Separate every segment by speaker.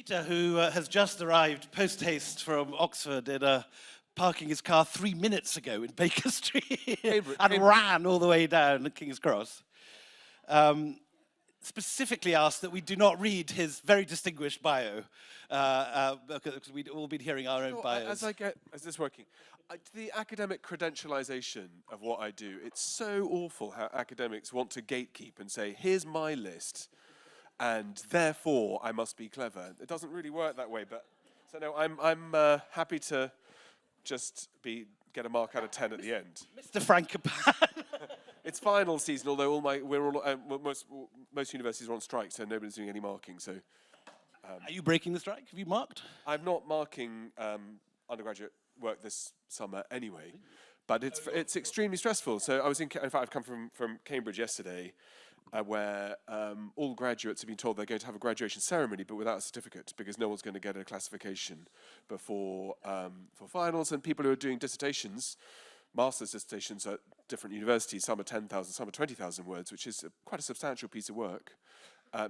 Speaker 1: Peter, who has just arrived post-haste from Oxford in parking his car 3 minutes ago in Baker Street and ran all the way down King's Cross, specifically asked that we do not read his very distinguished bio, because we'd all been hearing our own bios.
Speaker 2: Is this working? The academic credentialization of what I do, it's so awful how academics want to gatekeep and say, here's my list, and therefore I must be clever. It doesn't really work that way, but so no, I'm happy to just get a mark out of 10 at the end.
Speaker 1: Mr. Frankopan.
Speaker 2: It's final season, although most universities are on strike, so nobody's doing any marking. So,
Speaker 1: are you breaking the strike? Have you marked?
Speaker 2: I'm not marking undergraduate work this summer anyway, but it's extremely stressful. So I was in fact I've come from Cambridge yesterday, where all graduates have been told they're going to have a graduation ceremony, but without a certificate, because no one's going to get a classification before for finals. And people who are doing dissertations, master's dissertations at different universities, some are 10,000, some are 20,000 words, which is quite a substantial piece of work,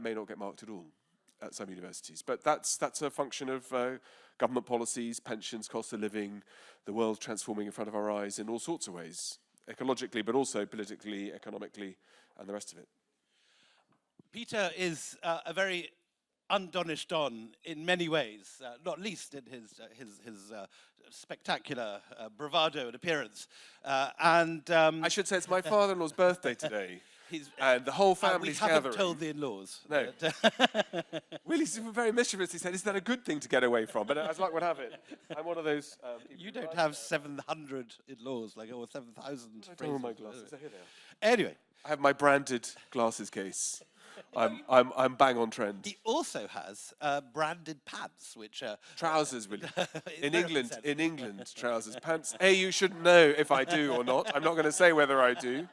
Speaker 2: may not get marked at all at some universities. But that's a function of government policies, pensions, cost of living, the world transforming in front of our eyes in all sorts of ways, ecologically, but also politically, economically, and the rest of it.
Speaker 1: Peter is a very undonish Don in many ways, not least in his spectacular bravado and appearance.
Speaker 2: I should say it's my father-in-law's birthday today. And the whole family's gathering.
Speaker 1: We haven't told the in-laws.
Speaker 2: No. Willie's very mischievous. He said, "Is that a good thing to get away from?" But as luck would have it, I'm one of those people.
Speaker 1: You don't have 700 in-laws, or 7,000.
Speaker 2: I don't have my glasses. Here they
Speaker 1: are. Anyway,
Speaker 2: I have my branded glasses case. I'm bang on trend.
Speaker 1: He also has branded pants, which
Speaker 2: trousers, Willie. In England, trousers, pants. You shouldn't know if I do or not. I'm not going to say whether I do.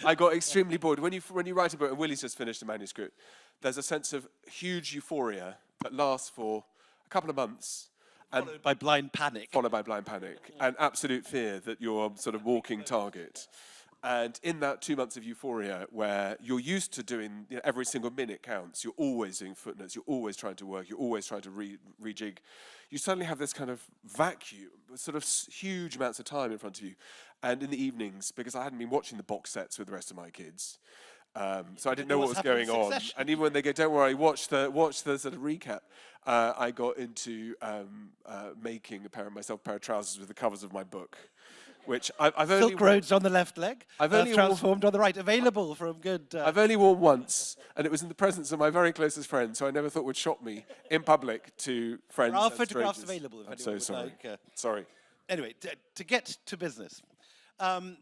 Speaker 2: I got extremely bored. When you write a book, and Willie's just finished a manuscript, there's a sense of huge euphoria that lasts for a couple of months.
Speaker 1: Followed by blind panic.
Speaker 2: Followed by blind panic. And absolute fear that you're a sort of walking target. And in that 2 months of euphoria, where you're used to doing, every single minute counts, you're always doing footnotes, you're always trying to work, you're always trying to rejig, you suddenly have this kind of vacuum, sort of huge amounts of time in front of you. And in the evenings, because I hadn't been watching the box sets with the rest of my kids, so I didn't know what was going on. And even when they go, "Don't worry, watch the sort of recap," I got into making myself a pair of trousers with the covers of my book. Which I've only
Speaker 1: Silk Roads on the left leg,
Speaker 2: I've only
Speaker 1: transformed on the right, available from good...
Speaker 2: I've only worn once, and it was in the presence of my very closest friend, so I never thought would shock me in public to friends.
Speaker 1: There are photographs available if
Speaker 2: I'm
Speaker 1: anyone
Speaker 2: so sorry.
Speaker 1: would like.
Speaker 2: Sorry.
Speaker 1: Anyway, to get to business, I'm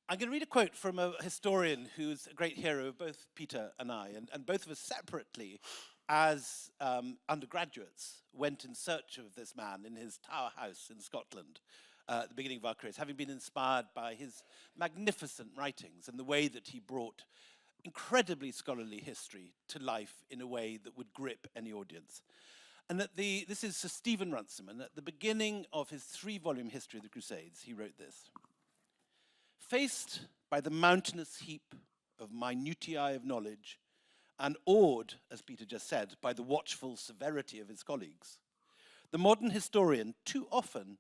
Speaker 1: going to read a quote from a historian who's a great hero of both Peter and I, and both of us separately, as undergraduates, went in search of this man in his Tower House in Scotland. At the beginning of our careers, having been inspired by his magnificent writings and the way that he brought incredibly scholarly history to life in a way that would grip any audience. And this is Sir Stephen Runciman. At the beginning of his 3-volume History of the Crusades, he wrote this: "Faced by the mountainous heap of minutiae of knowledge, and awed, as Peter just said, by the watchful severity of his colleagues, the modern historian too often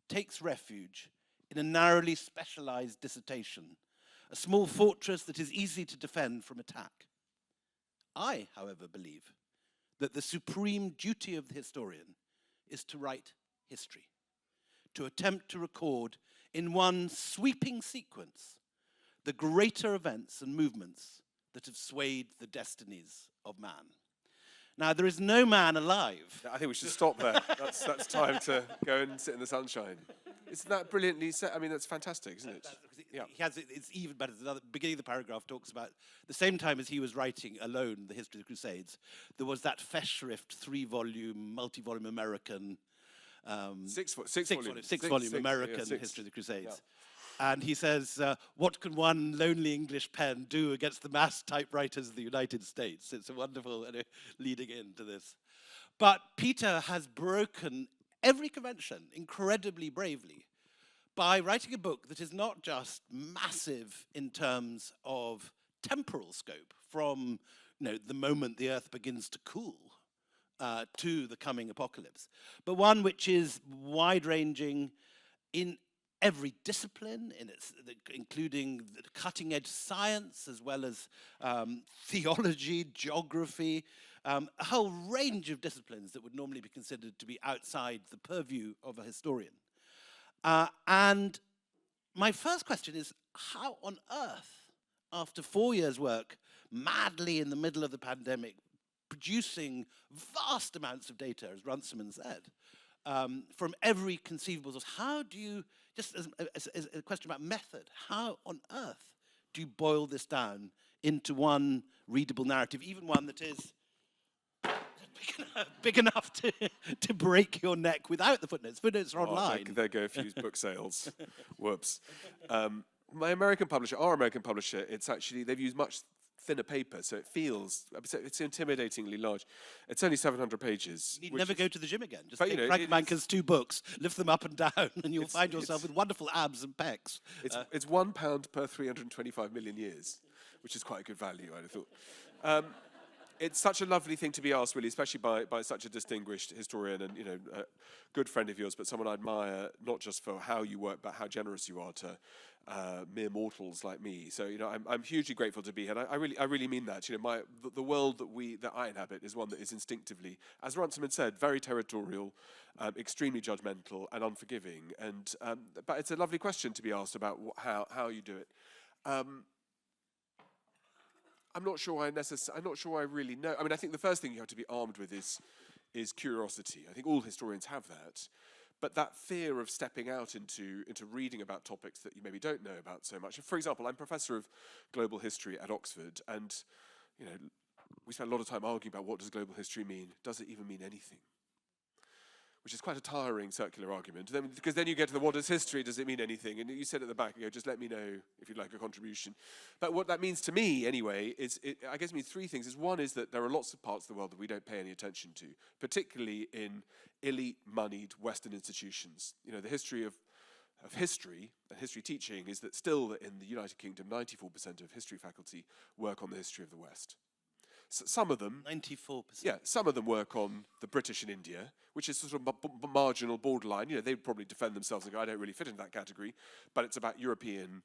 Speaker 1: takes refuge in a narrowly specialized dissertation, a small fortress that is easy to defend from attack. I, however, believe that the supreme duty of the historian is to write history, to attempt to record in one sweeping sequence the greater events and movements that have swayed the destinies of man." Now, there is no man alive.
Speaker 2: I think we should stop there. That's time to go and sit in the sunshine. Isn't that brilliantly said? I mean, that's fantastic, isn't it?
Speaker 1: Yeah. It's even better. The beginning of the paragraph talks about the same time as he was writing alone the History of the Crusades, there was that Festschrift 3-volume, multi-volume American...
Speaker 2: Six volume
Speaker 1: American History of the Crusades. Yeah. And he says, what can one lonely English pen do against the mass typewriters of the United States? It's a wonderful leading into this. But Peter has broken every convention incredibly bravely by writing a book that is not just massive in terms of temporal scope from the moment the Earth begins to cool to the coming apocalypse, but one which is wide-ranging in every discipline, including the cutting-edge science, as well as theology, geography, a whole range of disciplines that would normally be considered to be outside the purview of a historian. And my first question is, how on earth, after 4 years' work, madly in the middle of the pandemic, producing vast amounts of data, as Runciman said, from every conceivable source, how do you, just as a question about method, how on earth do you boil this down into one readable narrative, even one that is big enough to break your neck without the footnotes? Footnotes are online.
Speaker 2: There go a few book sales. Whoops. My American publisher, our American publisher, it's actually, they've used much thinner paper, so it feels, it's intimidatingly large. It's only 700 pages.
Speaker 1: You need never go to the gym again. Just
Speaker 2: but,
Speaker 1: take Frankopan's 2 books, lift them up and down, and you'll find yourself with wonderful abs and pecs.
Speaker 2: It's £1 per 325 million years, which is quite a good value, I'd have thought. It's such a lovely thing to be asked, really, especially by such a distinguished historian and, a good friend of yours, but someone I admire, not just for how you work, but how generous you are to mere mortals like me. So, I'm hugely grateful to be here. And I really mean that. The world that I inhabit is one that is instinctively, as Runciman said, very territorial, extremely judgmental and unforgiving. And but it's a lovely question to be asked about how you do it. I'm not sure I really know. I mean, I think the first thing you have to be armed with is curiosity. I think all historians have that. But that fear of stepping out into reading about topics that you maybe don't know about so much. For example, I'm professor of global history at Oxford, and we spend a lot of time arguing about what does global history mean? Does it even mean anything? Which is quite a tiring circular argument. Because then you get to the what is history, does it mean anything? And you said at the back, just let me know if you'd like a contribution. But what that means to me, anyway, I guess it means 3 things. One is that there are lots of parts of the world that we don't pay any attention to, particularly in elite, moneyed Western institutions. The history of history and history teaching is that still in the United Kingdom, 94% of history faculty work on the history of the West. Some of them,
Speaker 1: 94%.
Speaker 2: Yeah, some of them work on the British in India, which is sort of marginal, borderline. They'd probably defend themselves and go, I don't really fit into that category. But it's about European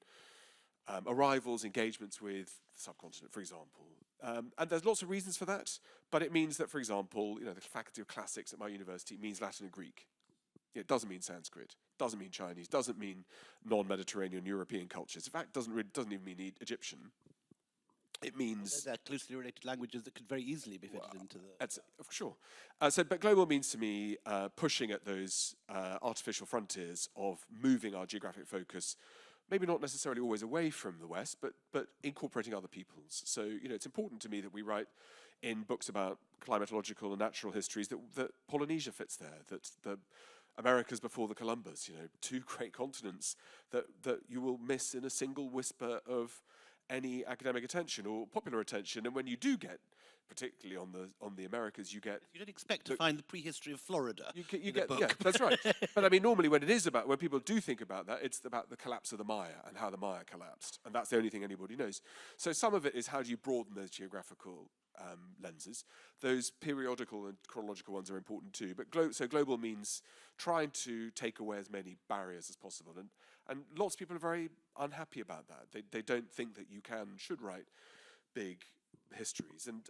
Speaker 2: arrivals, engagements with the subcontinent, for example. And there's lots of reasons for that. But it means that, for example, the Faculty of Classics at my university means Latin and Greek. It doesn't mean Sanskrit, doesn't mean Chinese, doesn't mean non-Mediterranean European cultures. In fact, doesn't even mean Egyptian. It means
Speaker 1: they're closely related languages that could very easily be fitted into the.
Speaker 2: Sure. But global means to me pushing at those artificial frontiers of moving our geographic focus, maybe not necessarily always away from the West, but incorporating other peoples. So it's important to me that we write in books about climatological and natural histories that Polynesia fits there, that the Americas before the Columbus, 2 great continents that you will miss in a single whisper of any academic attention or popular attention. And when you do get, particularly on the Americas, you
Speaker 1: don't expect to find the prehistory of Florida.
Speaker 2: You get yeah, that's right. But I mean, normally when people do think about that, it's about the collapse of the Maya and how the Maya collapsed, and that's the only thing anybody knows. So some of it is how do you broaden those geographical lenses. Those periodical and chronological ones are important too. But global means trying to take away as many barriers as possible. And lots of people are very unhappy about that. They don't think that you should write big histories. And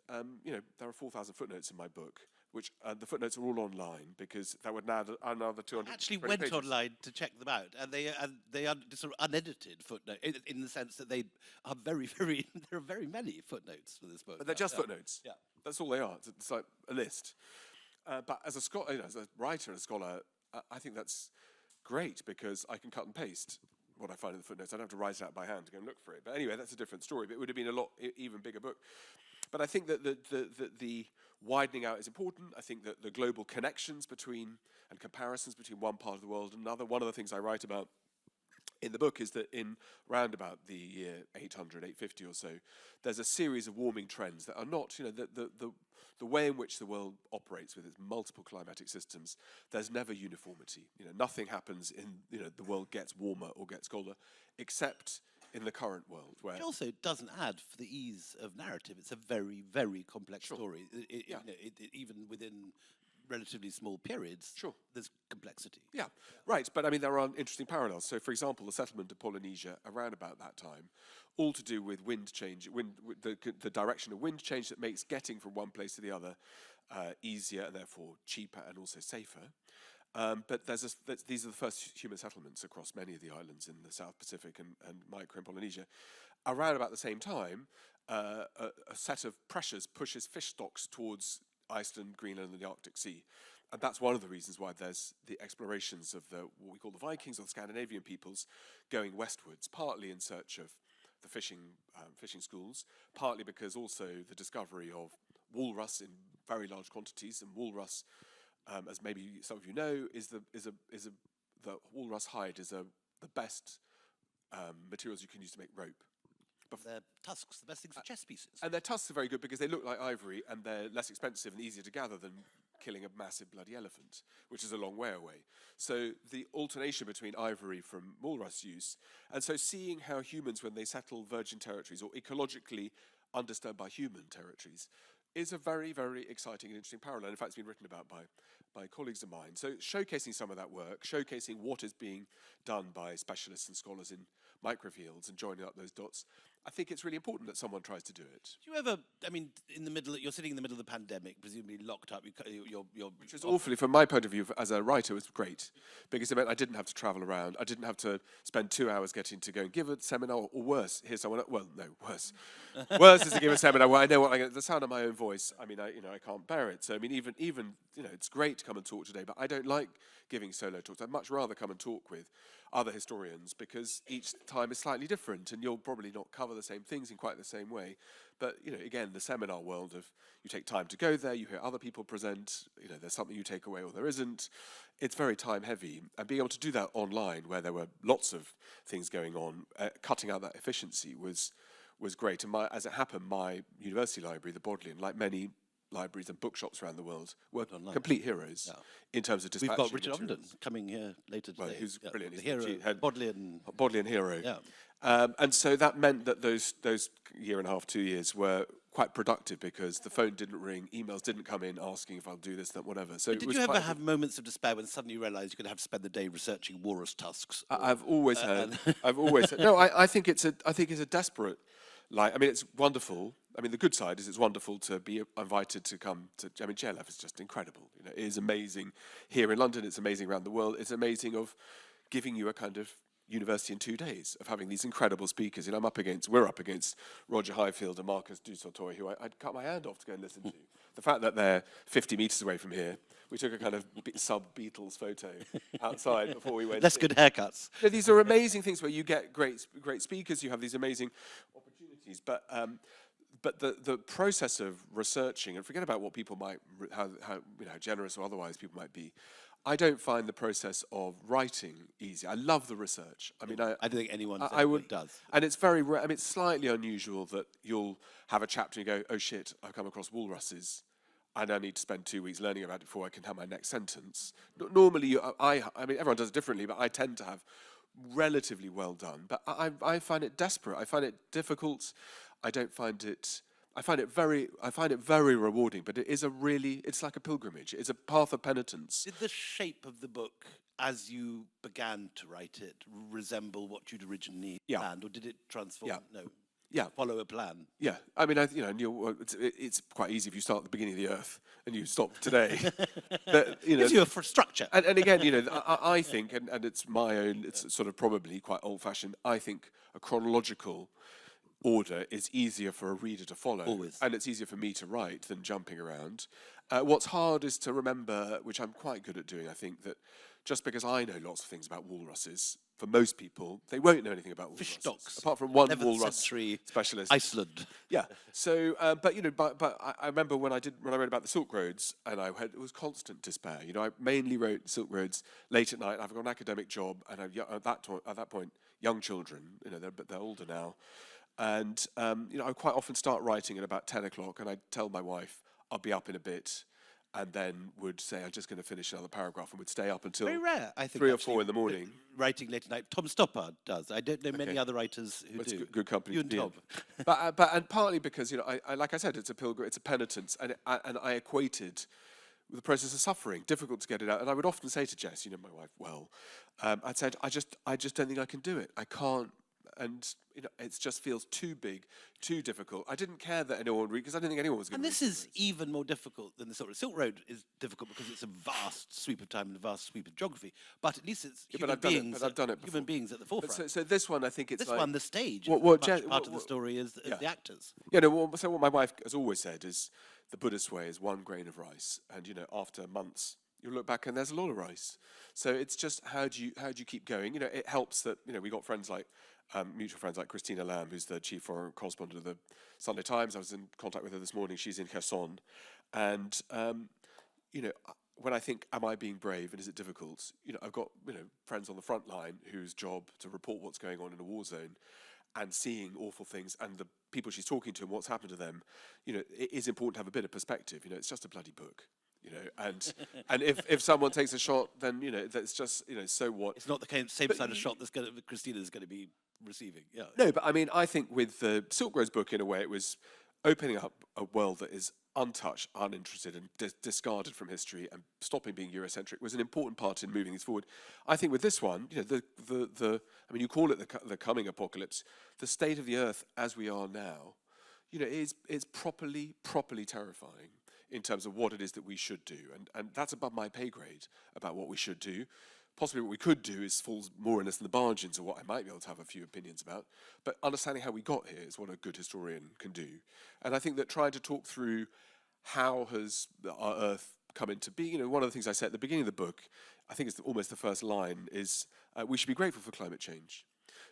Speaker 2: there are 4,000 footnotes in my book, which the footnotes are all online because that would add another 200.
Speaker 1: I actually went online to check them out, and they are sort of unedited footnotes in the sense that they are very, very. There are very many footnotes for this book.
Speaker 2: But they're just footnotes.
Speaker 1: Yeah,
Speaker 2: that's all they are. It's like a list. But as a scholar, as a writer and a scholar, I think that's great because I can cut and paste what I find in the footnotes. I don't have to write it out by hand to go and look for it. But anyway, that's a different story. But it would have been a even bigger book. But I think that the widening out is important. I think that the global connections between and comparisons between one part of the world and another. One of the things I write about in the book is that in round about the year 800, 850 or so, there's a series of warming trends that are not, the way in which the world operates with its multiple climatic systems, there's never uniformity. Nothing happens in, the world gets warmer or gets colder, except in the current world. Where
Speaker 1: It also doesn't add for the ease of narrative. It's a very, very complex story.
Speaker 2: Yeah.
Speaker 1: Even within relatively small periods, there's complexity.
Speaker 2: Yeah, right. But I mean, there are interesting parallels. So, for example, the settlement of Polynesia around about that time, all to do with wind change, the direction of wind change that makes getting from one place to the other easier and therefore cheaper and also safer. But these are the first human settlements across many of the islands in the South Pacific and micro in Polynesia. Around about the same time, a set of pressures pushes fish stocks towards Iceland, Greenland, and the Arctic Sea. And that's one of the reasons why there's the explorations of what we call the Vikings or the Scandinavian peoples going westwards, partly in search of the fishing schools, partly because also the discovery of walrus in very large quantities, and walrus, as maybe some of you know, the walrus hide is the best materials you can use to make rope.
Speaker 1: Their tusks, the best things for chess pieces.
Speaker 2: And their tusks are very good because they look like ivory and they're less expensive and easier to gather than killing a massive bloody elephant, which is a long way away. So the alternation between ivory from walrus use, and so seeing how humans, when they settle virgin territories or ecologically undisturbed by human territories, is a very, very exciting and interesting parallel. In fact, it's been written about by colleagues of mine. So showcasing some of that work, showcasing what is being done by specialists and scholars in microfields and joining up those dots, I think it's really important that someone tries to do it.
Speaker 1: Do you ever, I mean, you're sitting in the middle of the pandemic, presumably locked up,
Speaker 2: which was awfully, from my point of view, as a writer, it was great, because it meant I didn't have to travel around. I didn't have to spend 2 hours getting to go and give a seminar, or worse, hear someone, well, no, worse. Worse is to give a seminar where I know the sound of my own voice, I mean, I can't bear it. So, I mean, even, it's great to come and talk today, but I don't like giving solo talks. I'd much rather come and talk with other historians, because each time is slightly different and you'll probably not cover the same things in quite the same way. But, again, the seminar world of you take time to go there, you hear other people present, there's something you take away or there isn't. It's very time heavy. And being able to do that online, where there were lots of things going on, cutting out that efficiency was great. And as it happened, my university library, the Bodleian, like many libraries and bookshops around the world, were complete heroes in terms of dispatching.
Speaker 1: We've got Richard Ogden coming here later today.
Speaker 2: Well, who's brilliant.
Speaker 1: The hero,
Speaker 2: Bodleian hero.
Speaker 1: Yeah.
Speaker 2: And so that meant that those year and a half, 2 years were quite productive, because the phone didn't ring, emails didn't come in asking if I'll do this, that, whatever. So
Speaker 1: did you ever have moments of despair when suddenly you realised you're going to have to spend the day researching walrus tusks?
Speaker 2: I've always had. I've always had. No, I think it's a desperate. I mean, it's wonderful. I mean, the good side is it's wonderful to be invited to come to. I mean, JLF is just incredible. It is amazing here in London. It's amazing around the world. It's amazing of giving you a kind of university in 2 days, of having these incredible speakers. We're up against Roger Highfield and Marcus du Sautoy, who I'd cut my hand off to go and listen to. The fact that they're 50 metres away from here, we took a kind of sub-Beatles photo outside before we went.
Speaker 1: Less good haircuts.
Speaker 2: These are amazing things where you get great speakers, you have these amazing opportunities, but the process of researching, and forget about what people might, how generous or otherwise people might be, I don't find the process of writing easy. I love the research. I mean, I
Speaker 1: don't think anyone does.
Speaker 2: And it's very rare. I mean, it's slightly unusual that you'll have a chapter and you go, oh shit, I've come across walruses. I now need to spend 2 weeks learning about it before I can have my next sentence. Normally, I mean, everyone does it differently, but I tend to have relatively well done. But I find it desperate. I find it difficult. I find it very rewarding, but it's like a pilgrimage. It's a path of penitence.
Speaker 1: Did the shape of the book, as you began to write it, resemble what you'd originally planned, or did it transform?
Speaker 2: Yeah.
Speaker 1: No.
Speaker 2: Yeah,
Speaker 1: follow a plan.
Speaker 2: Yeah, I mean, it's quite easy if you start at the beginning of the Earth and you stop today. But,
Speaker 1: gives you a structure.
Speaker 2: And again, I think, and it's my own, it's sort of probably quite old-fashioned. I think a chronological order is easier for a reader to follow.
Speaker 1: Always.
Speaker 2: And it's easier for me to write than jumping around. What's hard is to remember, which I'm quite good at doing, I think, that just because I know lots of things about walruses, for most people, they won't know anything about walruses.
Speaker 1: Fish stocks.
Speaker 2: Apart from one
Speaker 1: 11th
Speaker 2: walrus
Speaker 1: century
Speaker 2: specialist.
Speaker 1: Iceland.
Speaker 2: Yeah. So, but I remember when I wrote about the Silk Roads, and it was constant despair. I mainly wrote Silk Roads late at night. I've got an academic job, and at that point, young children. They're older now, and I quite often start writing at about 10 o'clock, and I tell my wife I'll be up in a bit. and then would say, I'm just going to finish another paragraph, and would stay up until
Speaker 1: Very rare, I think.
Speaker 2: 3 or
Speaker 1: actually,
Speaker 2: 4 in the morning.
Speaker 1: Writing late at night. Tom Stoppard does. I don't know many other writers who
Speaker 2: Well,
Speaker 1: do.
Speaker 2: it's good company
Speaker 1: You
Speaker 2: to
Speaker 1: and
Speaker 2: be in.
Speaker 1: Tom.
Speaker 2: And partly because, you know, I like I said, it's a pilgrim, it's a penitence, and I equated with the process of suffering, difficult to get it out. And I would often say to Jess, you know, my wife, I'd said, I just don't think I can do it. I can't, and you know, it just feels too big, too difficult. I didn't care that anyone would read, because I didn't think anyone was going to read.
Speaker 1: And this is even more difficult than the sort of Silk Road is difficult because it's a vast sweep of time and a vast sweep of geography. But at least it's human beings.
Speaker 2: I've done it before.
Speaker 1: Human beings at the forefront.
Speaker 2: So this one, I think it's
Speaker 1: this
Speaker 2: like,
Speaker 1: one, the stage, part of the story is the actors.
Speaker 2: Yeah, no, so what my wife has always said is the Buddhist way is 1 grain of rice, and you know, after months you look back and there's a lot of rice. So it's just how do you keep going? You know, it helps that, you know, we got friends like mutual friends like Christina Lamb, who's the chief foreign correspondent of the Sunday Times. I was in contact with her this morning. She's in Kherson, and you know, when I think, am I being brave and is it difficult? You know, I've got, you know, friends on the front line whose job to report what's going on in a war zone, and seeing awful things, and the people she's talking to and what's happened to them. You know, it is important to have a bit of perspective. You know, it's just a bloody book. You know, and if someone takes a shot, then you know that's just, you know, so what?
Speaker 1: It's not the same side of shot that Christina's going to be receiving. Yeah.
Speaker 2: No, but I mean, I think with the Silk Road's book, in a way, it was opening up a world that is untouched, uninterested, and discarded from history, and stopping being Eurocentric was an important part in moving things forward. I think with this one, you know, I mean, you call it the coming apocalypse. The state of the earth as we are now, you know, is properly terrifying in terms of what it is that we should do, and that's above my pay grade about what we should do. Possibly what we could do is falls more or less in the margins of what I might be able to have a few opinions about. But understanding how we got here is what a good historian can do. And I think that trying to talk through how has our Earth come into being, you know, one of the things I said at the beginning of the book, I think it's almost the first line, is we should be grateful for climate change,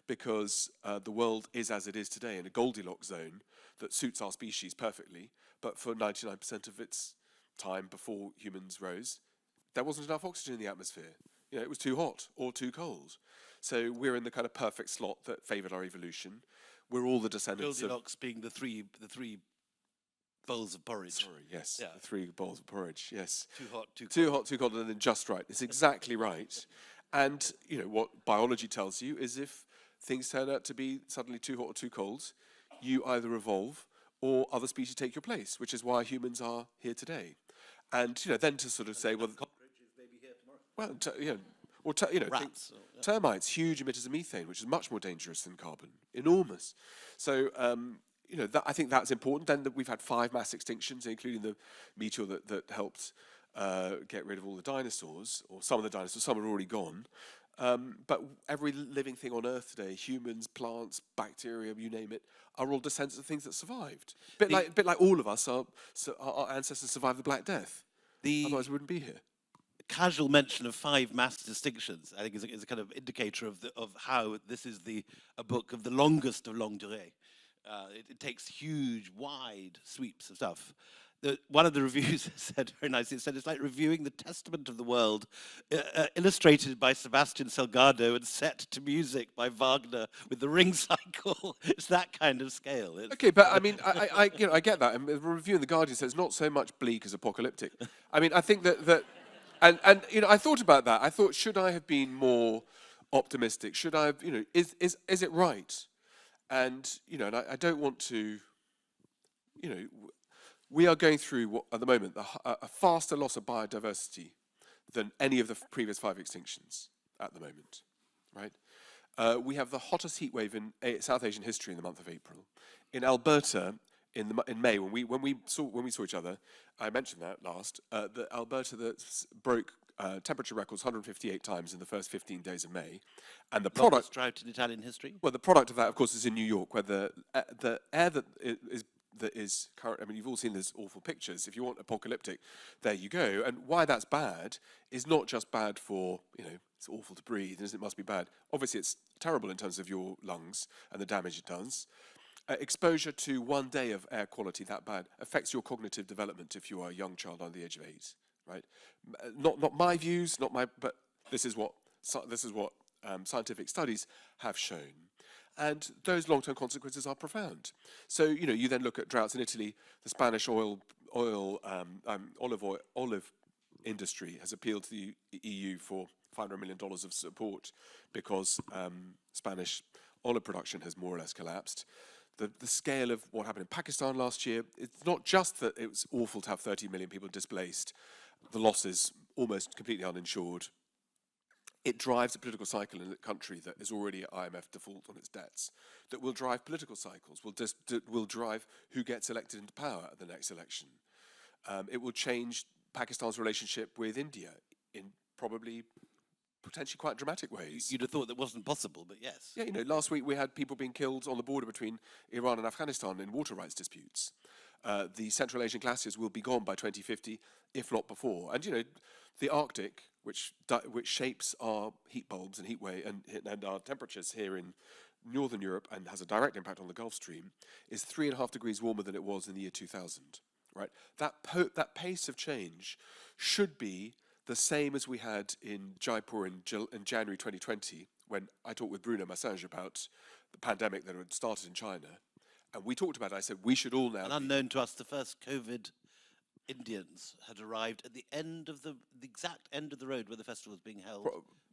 Speaker 2: because the world is as it is today, in a Goldilocks zone that suits our species perfectly, but for 99% of its time before humans rose, there wasn't enough oxygen in the atmosphere. You know, it was too hot or too cold. So we're in the kind of perfect slot that favoured our evolution. We're all the descendants
Speaker 1: Goldilocks being the three bowls of porridge.
Speaker 2: Sorry, yes,
Speaker 1: Yeah.
Speaker 2: the 3 bowls of porridge, yes.
Speaker 1: Too hot, too cold.
Speaker 2: Too hot, too cold, and then just right. It's exactly right. And, you know, what biology tells you is if things turn out to be suddenly too hot or too cold, you either evolve or other species take your place, which is why humans are here today. And, you know, then to sort of say, well, well, you know, or you know,
Speaker 1: Rats.
Speaker 2: Termites, huge emitters of methane, which is much more dangerous than carbon, enormous. So, you know, I think that's important. Then we've had 5 mass extinctions, including the meteor that helped get rid of all the dinosaurs, or some of the dinosaurs. Some are already gone. But every living thing on Earth today, humans, plants, bacteria, you name it, are all descendants of things that survived. Bit like all of us, our ancestors survived the Black Death. Otherwise, we wouldn't be here.
Speaker 1: Casual mention of 5 mass distinctions, I think, is a kind of indicator of how this is a book of the longest of longue durée. It takes huge, wide sweeps of stuff. One of the reviews said very nicely, it said it's like reviewing the Testament of the World, illustrated by Sebastian Salgado and set to music by Wagner with the Ring Cycle. It's that kind of scale.
Speaker 2: Okay, but I mean, I you know, I get that. And the review in The Guardian says not so much bleak as apocalyptic. I mean, I think that and you know, I thought about that. I thought, should I have been more optimistic? Should I have, you know, is it right? And you know, and I don't want to, you know, we are going through at the moment a faster loss of biodiversity than any of the previous 5 extinctions at the moment, right? We have the hottest heat wave in South Asian history in the month of April. In Alberta, in May, when we saw each other, I mentioned that last. That Alberta broke temperature records 158 times in the first 15 days of May, and the product
Speaker 1: drought in Italian history.
Speaker 2: Well, the product of that, of course, is in New York, where the air that is current. I mean, you've all seen those awful pictures. If you want apocalyptic, there you go. And why that's bad is not just bad for, you know, it's awful to breathe, and it must be bad. Obviously, it's terrible in terms of your lungs and the damage it does. Exposure to 1 day of air quality that bad affects your cognitive development if you are a young child under the age of 8, right? Not my views, but this is what scientific studies have shown. And those long-term consequences are profound. So, you know, you then look at droughts in Italy. The Spanish oil olive industry has appealed to the EU for $500 million of support because Spanish olive production has more or less collapsed. The scale of what happened in Pakistan last year, it's not just that it was awful to have 30 million people displaced, the losses almost completely uninsured. It drives a political cycle in a country that is already at IMF default on its debts, that will drive political cycles, will drive who gets elected into power at the next election. It will change Pakistan's relationship with India in probably potentially quite dramatic ways.
Speaker 1: You'd have thought that wasn't possible, but yes.
Speaker 2: Yeah, last week we had people being killed on the border between Iran and Afghanistan in water rights disputes. The Central Asian glaciers will be gone by 2050, if not before. And the Arctic, which shapes our heat bulbs and heat wave and our temperatures here in Northern Europe and has a direct impact on the Gulf Stream, is 3.5 degrees warmer than it was in the year 2000. Right? That pace of change should be the same as we had in Jaipur in January 2020, when I talked with Bruno Massinge about the pandemic that had started in China. And we talked about it. I said, we should all now...
Speaker 1: And unknown to us, the first COVID Indians had arrived at the exact end of the road where the festival was being held,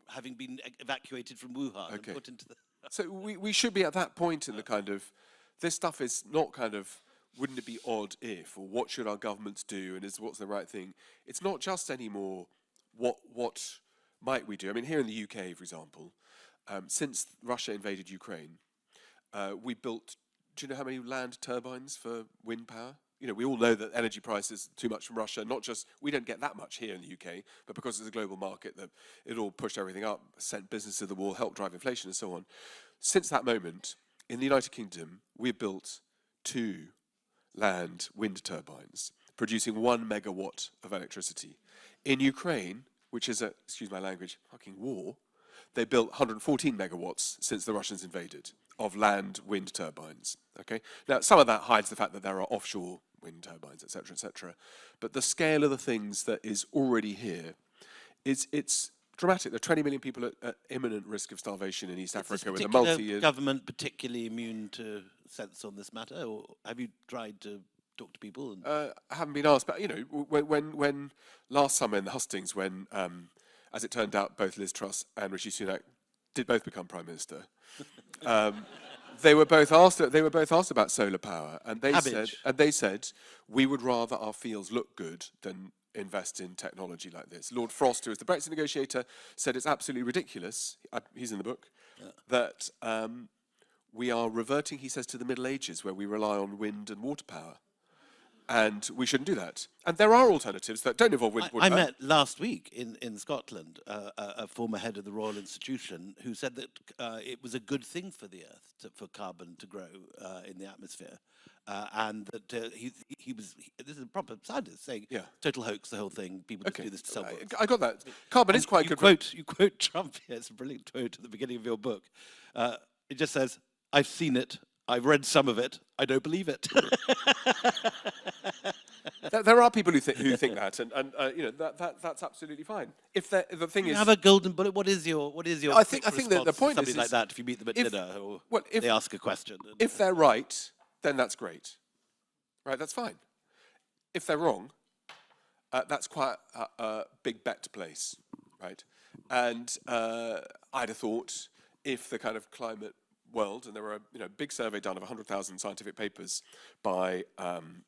Speaker 1: having been evacuated from Wuhan and put into the...
Speaker 2: So we should be at that point in the kind of... This stuff is not kind of... Wouldn't it be odd if, or what should our governments do, and what's the right thing? It's not just anymore what might we do. I mean, here in the UK, for example, since Russia invaded Ukraine, we built, do you know how many land turbines for wind power? We all know that energy prices too much from Russia, not just, we don't get that much here in the UK, but because it's a global market, that it all pushed everything up, sent business to the wall, helped drive inflation and so on. Since that moment, in the United Kingdom, we built 2 land wind turbines, producing 1 megawatt of electricity. In Ukraine, which is a, excuse my language, fucking war, they built 114 megawatts since the Russians invaded of land wind turbines. Okay. Now, some of that hides the fact that there are offshore wind turbines, etc. But the scale of the things that is already here it's dramatic. There are 20 million people at imminent risk of starvation in East Africa with a multi-year...
Speaker 1: government particularly immune to sense on this matter, or have you tried to talk to people?
Speaker 2: I haven't been asked, but when last summer in the hustings, when as it turned out, both Liz Truss and Rishi Sunak did both become Prime Minister, they were both asked about solar power, and they said we would rather our fields look good than invest in technology like this. Lord Frost, who is the Brexit negotiator, said it's absolutely ridiculous, he's in the book, that we are reverting, he says, to the Middle Ages, where we rely on wind and water power. And we shouldn't do that. And there are alternatives that don't involve wind and water power.
Speaker 1: I met last week in Scotland a former head of the Royal Institution who said that it was a good thing for the Earth, for carbon to grow in the atmosphere. And that he was, this is a proper scientist saying, total hoax, the whole thing, people just do this to sell books.
Speaker 2: I got that. Carbon is quite good.
Speaker 1: You quote Trump here, it's a brilliant quote at the beginning of your book. It just says, I've seen it, I've read some of it, I don't believe it.
Speaker 2: There are people who think that, and that's absolutely fine. If the thing is,
Speaker 1: you have a golden bullet. What is your?
Speaker 2: I think that the point
Speaker 1: something like that. If you meet them at dinner, or they ask a question.
Speaker 2: If they're right, then that's great. Right, that's fine. If they're wrong, that's quite a big bet to place, right? And I'd have thought if the kind of climate world, and there were a big survey done of 100,000 scientific papers by an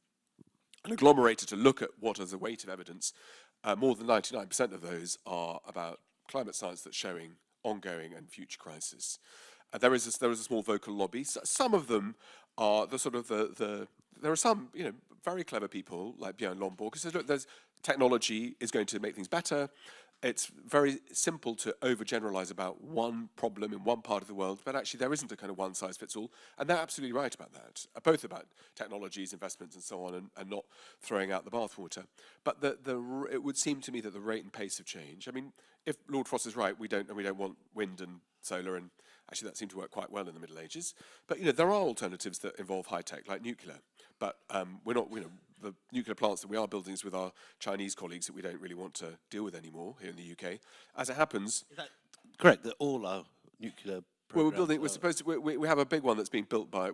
Speaker 2: agglomerator to look at what is the weight of evidence, more than 99% of those are about climate science that's showing ongoing and future crisis. There is a small vocal lobby. Some of them are there are some very clever people like Björn Lomborg who says, look, technology is going to make things better. It's very simple to overgeneralize about one problem in one part of the world, but actually there isn't a kind of one-size-fits-all, and they're absolutely right about that, both about technologies, investments, and so on, and not throwing out the bathwater. But it would seem to me that the rate and pace of change. I mean, if Lord Frost is right, we don't want wind and solar, and actually that seemed to work quite well in the Middle Ages. But there are alternatives that involve high tech, like nuclear. But we're not, the nuclear plants that we are building is with our Chinese colleagues that we don't really want to deal with anymore here in the UK. As it happens...
Speaker 1: Is that correct, that all our nuclear program.
Speaker 2: Well, we're building. We're supposed to. We have a big one that's being built by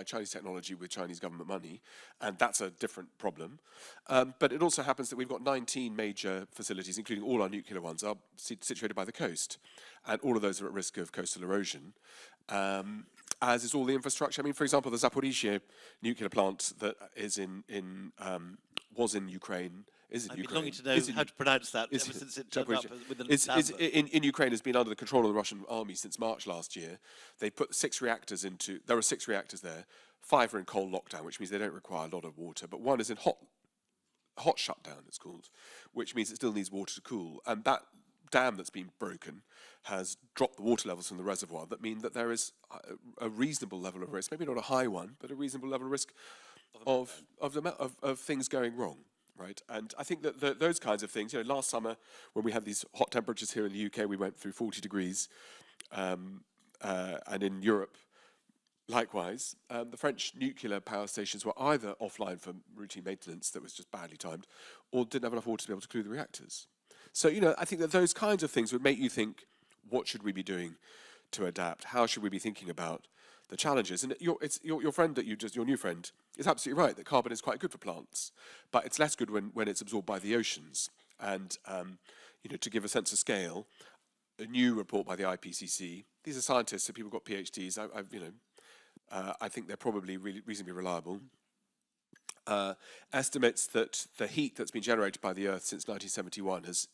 Speaker 2: Chinese technology with Chinese government money, and that's a different problem. But it also happens that we've got 19 major facilities, including all our nuclear ones, are situated by the coast, and all of those are at risk of coastal erosion. As is all the infrastructure. I mean, for example, the Zaporizhzhia nuclear plant that was in Ukraine.
Speaker 1: I've been longing to know how to pronounce that ever since it turned up with the
Speaker 2: in Ukraine has been under the control of the Russian army since March last year. They put 6 reactors into. There are 6 reactors there. 5 are in cold lockdown, which means they don't require a lot of water. But one is in hot shutdown, it's called, which means it still needs water to cool. And that dam that's been broken has dropped the water levels from the reservoir. That mean that there is a reasonable level of risk, maybe not a high one, but a reasonable level of risk of things going wrong. Right, and I think that those kinds of things, last summer when we had these hot temperatures here in the UK, we went through 40 degrees, and in Europe, likewise, the French nuclear power stations were either offline for routine maintenance that was just badly timed, or didn't have enough water to be able to cool the reactors. So, I think that those kinds of things would make you think, what should we be doing to adapt? How should we be thinking about the challenges? And your friend your new friend is absolutely right that carbon is quite good for plants, but it's less good when it's absorbed by the oceans. And to give a sense of scale, a new report by the IPCC. These are scientists, so people got PhDs. I think they're probably really reasonably reliable. Estimates that the heat that's been generated by the Earth since 1971 has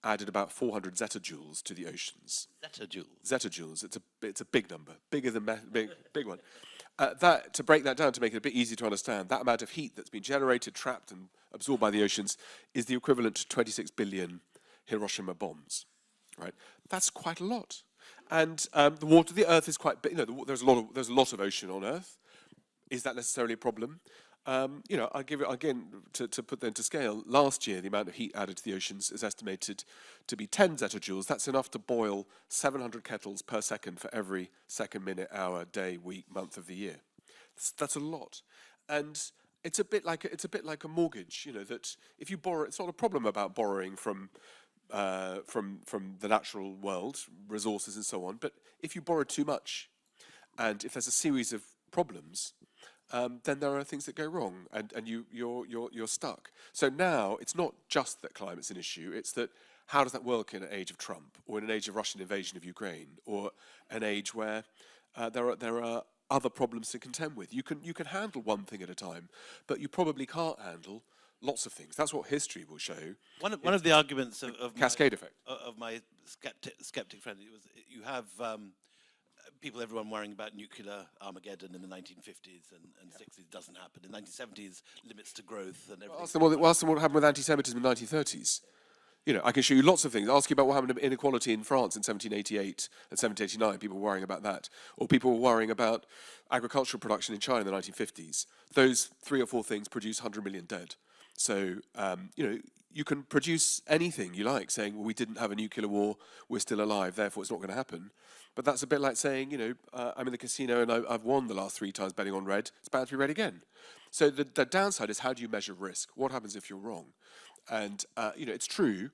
Speaker 2: added about 400 zettajoules to the oceans. Zettajoules. It's a big number, bigger than big one. To break that down, to make it a bit easier to understand, that amount of heat that's been generated, trapped, and absorbed by the oceans is the equivalent to 26 billion Hiroshima bombs. Right? That's quite a lot. And the Earth is quite big. There's a lot of ocean on Earth. Is that necessarily a problem? I'll give it again to put that into scale. Last year, the amount of heat added to the oceans is estimated to be 10 zettajoules. That's enough to boil 700 kettles per second for every second, minute, hour, day, week, month of the year. That's a lot, and it's a bit like a mortgage. That if you borrow, it's not a problem about borrowing from the natural world, resources and so on. But if you borrow too much, and if there's a series of problems, then there are things that go wrong, and you're stuck. So now it's not just that climate's an issue; it's that how does that work in an age of Trump, or in an age of Russian invasion of Ukraine, or an age where there are other problems to contend with. You can handle one thing at a time, but you probably can't handle lots of things. That's what history will show.
Speaker 1: One of the arguments of
Speaker 2: cascade effect
Speaker 1: of my skeptic friend was you have everyone worrying about nuclear Armageddon in the 1950s and 60s doesn't happen. In the 1970s, limits to growth and everything.
Speaker 2: Ask them what happened with anti-Semitism in the 1930s. I can show you lots of things. Ask you about what happened to inequality in France in 1788 and 1789. People were worrying about that. Or people were worrying about agricultural production in China in the 1950s. Those 3 or 4 things produce 100 million dead. So, you can produce anything you like, saying, well, we didn't have a nuclear war, we're still alive, therefore it's not going to happen. But that's a bit like saying, I'm in the casino and I've won the last 3 times betting on red, it's bound to be red again. So the downside is, how do you measure risk? What happens if you're wrong? And, it's true,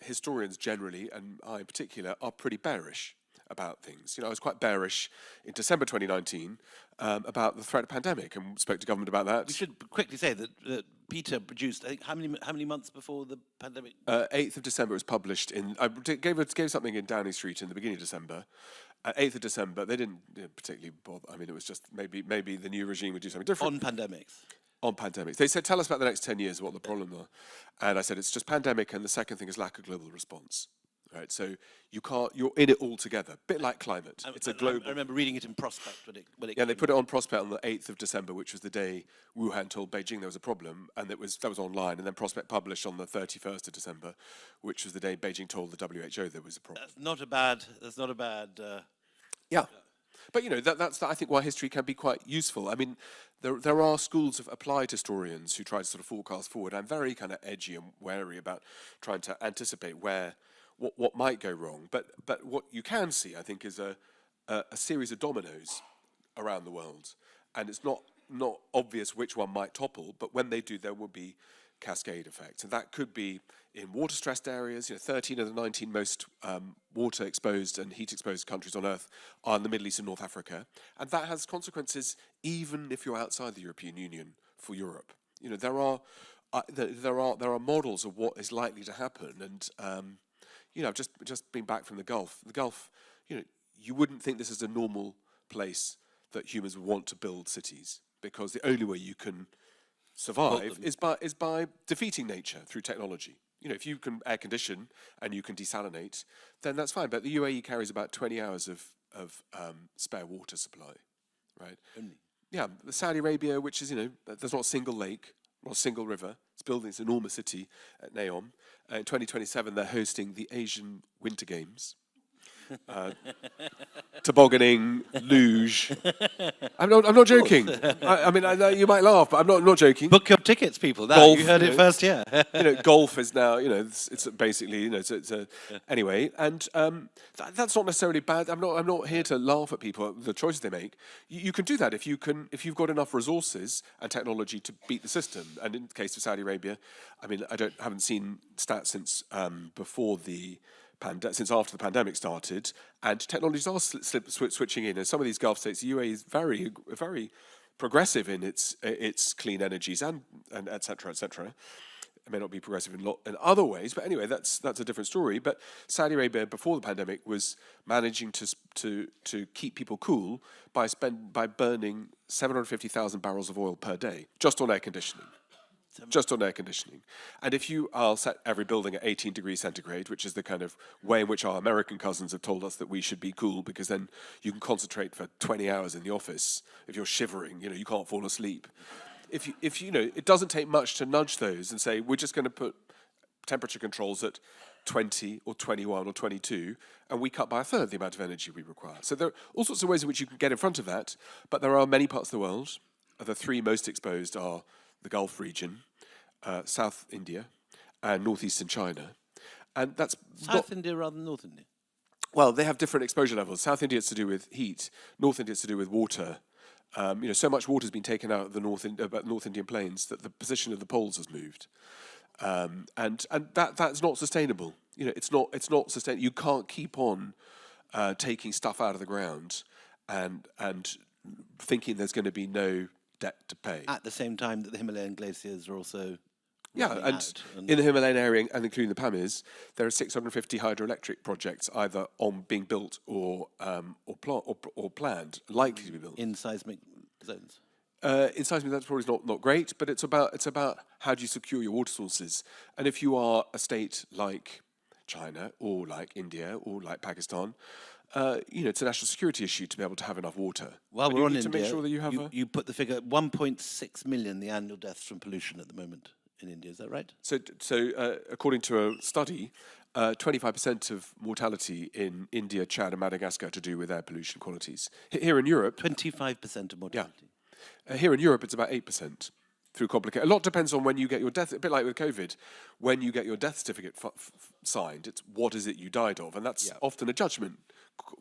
Speaker 2: historians generally, and I in particular, are pretty bearish about things. I was quite bearish in December 2019 about the threat of pandemic, and spoke to government about that.
Speaker 1: We should quickly say that Peter produced, I think, how many months before the pandemic?
Speaker 2: 8th of December it was published I gave something in Downing Street in the beginning of December. 8th of December, they didn't particularly bother. I mean, it was just maybe the new regime would do something different. On pandemics. They said, tell us about the next 10 years, what the problem are. And I said, it's just pandemic, and the second thing is lack of global response. Right, so you're in it all together, bit like climate. It's a global.
Speaker 1: I remember reading it in Prospect when it
Speaker 2: Yeah, they put it on Prospect on the 8th of December, which was the day Wuhan told Beijing there was a problem, and that was online. And then Prospect published on the 31st of December, which was the day Beijing told the WHO there was a problem.
Speaker 1: That's not a bad.
Speaker 2: Yeah. But that's I think why history can be quite useful. I mean, there are schools of applied historians who try to sort of forecast forward. I'm very kind of edgy and wary about trying to anticipate what might go wrong. But what you can see, I think, is a series of dominoes around the world, and it's not obvious which one might topple. But when they do, there will be cascade effect. And that could be in water-stressed areas. 13 of the 19 most water-exposed and heat-exposed countries on Earth are in the Middle East and North Africa. And that has consequences even if you're outside the European Union for Europe. There are models of what is likely to happen. And, I've just been back from the Gulf. The Gulf, you wouldn't think this is a normal place that humans would want to build cities, because the only way you can survive is by defeating nature through technology. If you can air condition and you can desalinate, then that's fine. But the UAE carries about 20 hours of spare water supply, right?
Speaker 1: Only.
Speaker 2: Yeah, Saudi Arabia, which is, there's not a single lake, not a single river. It's building this enormous city at Neom. In 2027, they're hosting the Asian Winter Games. Tobogganing, luge. I'm not joking. I mean, you might laugh, but I'm not joking.
Speaker 1: Book your tickets, people. Now,
Speaker 2: Golf,
Speaker 1: you heard it first, yeah.
Speaker 2: Golf is now, it's basically, anyway, and that's not necessarily bad. I'm not here to laugh at people at the choices they make. You can do that if you've got enough resources and technology to beat the system. And in the case of Saudi Arabia, I mean, haven't seen stats since before since after the pandemic started, and technologies are switching in. And some of these Gulf states, the UAE is very, very progressive in its clean energies and et cetera, et cetera. It may not be progressive in other ways, but anyway, that's a different story. But Saudi Arabia, before the pandemic, was managing to keep people cool by burning 750,000 barrels of oil per day just on air conditioning. Just on air conditioning. And if you are set every building at 18 degrees centigrade, which is the kind of way in which our American cousins have told us that we should be cool, because then you can concentrate for 20 hours in the office. If you're shivering, you can't fall asleep. If it doesn't take much to nudge those and say, we're just going to put temperature controls at 20 or 21 or 22, and we cut by a third the amount of energy we require. So there are all sorts of ways in which you can get in front of that, but there are many parts of the world. The three most exposed are the Gulf region, South India, and northeastern China. And that's
Speaker 1: South India rather than North India?
Speaker 2: Well, they have different exposure levels. South India is to do with heat. North India is to do with water. So much water has been taken out of the North Indian plains that the position of the poles has moved. And that's not sustainable. It's not sustainable. You can't keep on taking stuff out of the ground and thinking there's going to be no debt to pay.
Speaker 1: At the same time that the Himalayan glaciers are also
Speaker 2: and in the Himalayan area, and including the Pamis, there are 650 hydroelectric projects either being built or planned, likely to be built.
Speaker 1: In seismic zones?
Speaker 2: In seismic, that's probably not great, but it's about how do you secure your water sources. And if you are a state like China or like India or like Pakistan, it's a national security issue to be able to have enough water.
Speaker 1: Well, we're on
Speaker 2: India. To make sure that
Speaker 1: you put the figure 1.6 million the annual deaths from pollution at the moment in India. Is that right?
Speaker 2: So according to a study, 25% of mortality in India, Chad, and Madagascar to do with air pollution qualities. Here in Europe,
Speaker 1: 25% of mortality.
Speaker 2: Yeah. Here in Europe, it's about 8%. Through complicated. A lot depends on when you get your death. A bit like with COVID, when you get your death certificate signed, it's what is it you died of, and that's often a judgment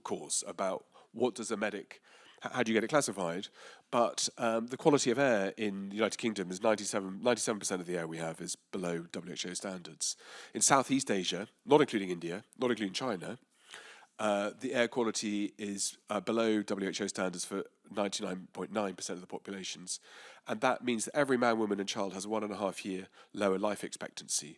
Speaker 2: cause about what does a medic, how do you get it classified. But the quality of air in the United Kingdom is 97% of the air we have is below WHO standards. In Southeast Asia, not including India, not including China, the air quality is below WHO standards for 99.9% of the populations. And that means that every man, woman and child has a 1.5 year lower life expectancy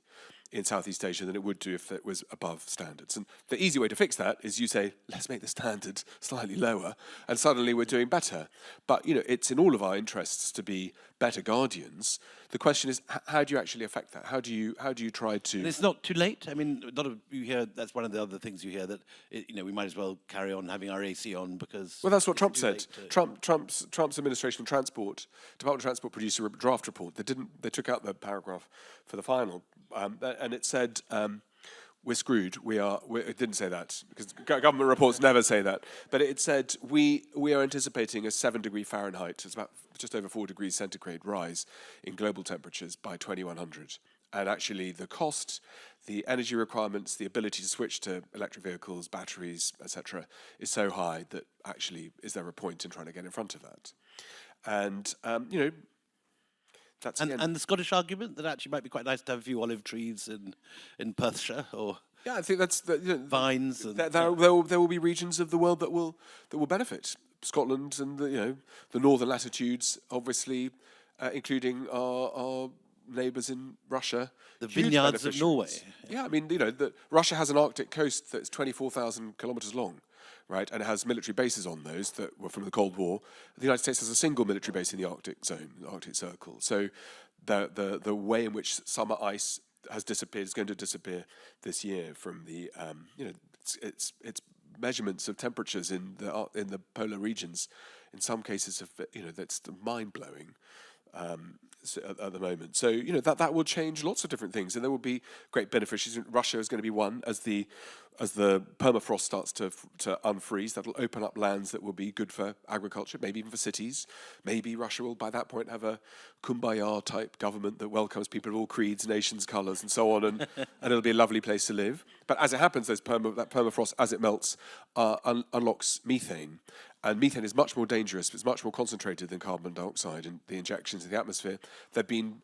Speaker 2: in Southeast Asia than it would do if it was above standards. And the easy way to fix that is you say, let's make the standard slightly lower, and suddenly we're doing better. But, it's in all of our interests to be better guardians. The question is, how do you actually affect that? How do you try to...
Speaker 1: And it's not too late. I mean, a lot of you hear, that's one of the other things you hear, that, we might as well carry on having our AC on because...
Speaker 2: Well, that's what Trump said. Trump's administration of Transport, Department of Transport produced a draft report. They took out the paragraph for the final, and it said, we're screwed. It didn't say that, because government reports never say that. But it said, we are anticipating a 7 degree Fahrenheit, it's about just over 4 degrees centigrade rise in global temperatures by 2100. And actually the cost, the energy requirements, the ability to switch to electric vehicles, batteries, etc., is so high that actually, is there a point in trying to get in front of that? And, that's
Speaker 1: And,
Speaker 2: again.
Speaker 1: and the Scottish argument that actually might be quite nice to have a few olive trees in Perthshire or
Speaker 2: Yeah, I think that's
Speaker 1: vines. And,
Speaker 2: there will be regions of the world that will benefit. Scotland and the northern latitudes, obviously, including our neighbours in Russia.
Speaker 1: The
Speaker 2: huge
Speaker 1: vineyards of Norway.
Speaker 2: beneficiaries. Yeah, I mean, Russia has an Arctic coast that's 24,000 kilometres long, right? And it has military bases on those that were from the Cold War. The United States has a single military base in the Arctic zone, the Arctic Circle. So the way in which summer ice has disappeared is going to disappear this year from the it's measurements of temperatures in the polar regions. In some cases, that's mind blowing. At the moment, so that will change lots of different things, and there will be great beneficiaries. Russia is going to be one as the permafrost starts to unfreeze. That'll open up lands that will be good for agriculture, maybe even for cities. Maybe Russia will by that point have a kumbaya type government that welcomes people of all creeds, nations, colours, and so on, and it'll be a lovely place to live. But as it happens, that permafrost, as it melts, unlocks methane. And methane is much more dangerous. It's much more concentrated than carbon dioxide and the injections in the atmosphere. There have been